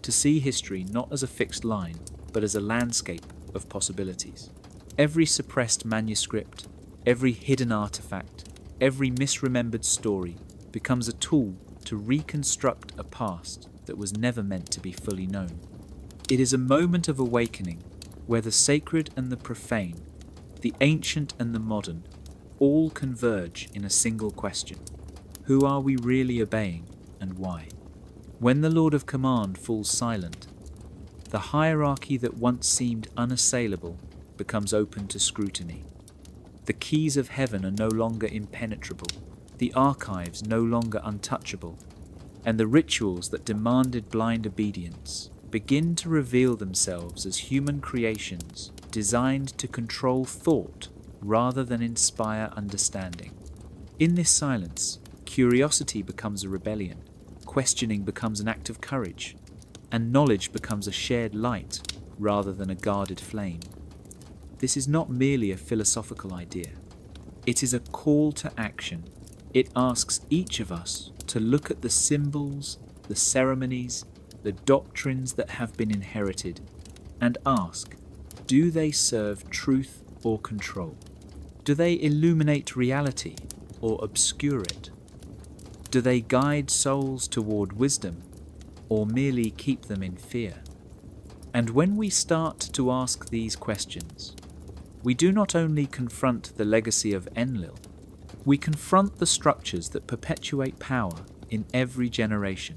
to see history not as a fixed line, but as a landscape of possibilities. Every suppressed manuscript, every hidden artifact, every misremembered story becomes a tool to reconstruct a past that was never meant to be fully known. It is a moment of awakening where the sacred and the profane, the ancient and the modern, all converge in a single question. Who are we really obeying and why? When the Lord of Command falls silent, the hierarchy that once seemed unassailable becomes open to scrutiny. The keys of heaven are no longer impenetrable, the archives no longer untouchable, and the rituals that demanded blind obedience begin to reveal themselves as human creations designed to control thought rather than inspire understanding. In this silence, curiosity becomes a rebellion, questioning becomes an act of courage, and knowledge becomes a shared light rather than a guarded flame. This is not merely a philosophical idea. It is a call to action. It asks each of us to look at the symbols, the ceremonies, the doctrines that have been inherited, and ask, do they serve truth or control? Do they illuminate reality or obscure it? Do they guide souls toward wisdom or merely keep them in fear? And when we start to ask these questions, we do not only confront the legacy of Enlil, we confront the structures that perpetuate power in every generation,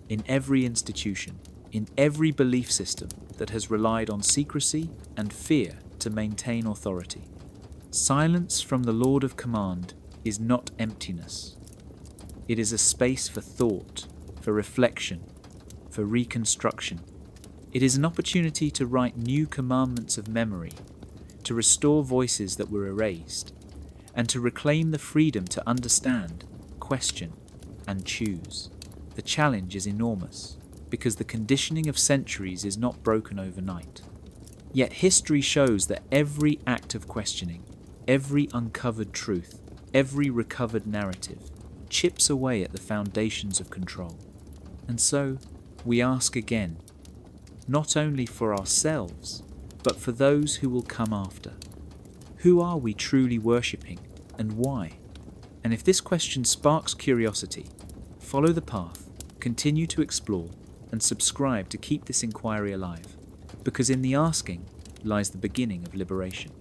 in every institution, in every belief system that has relied on secrecy and fear to maintain authority. Silence from the Lord of Command is not emptiness. It is a space for thought, for reflection, for reconstruction. It is an opportunity to write new commandments of memory, to restore voices that were erased, and to reclaim the freedom to understand, question, and choose. The challenge is enormous, because the conditioning of centuries is not broken overnight. Yet history shows that every act of questioning, every uncovered truth, every recovered narrative, chips away at the foundations of control. And so, we ask again, not only for ourselves, but for those who will come after. Who are we truly worshipping, and why? And if this question sparks curiosity, follow the path, continue to explore, and subscribe to keep this inquiry alive, because in the asking lies the beginning of liberation.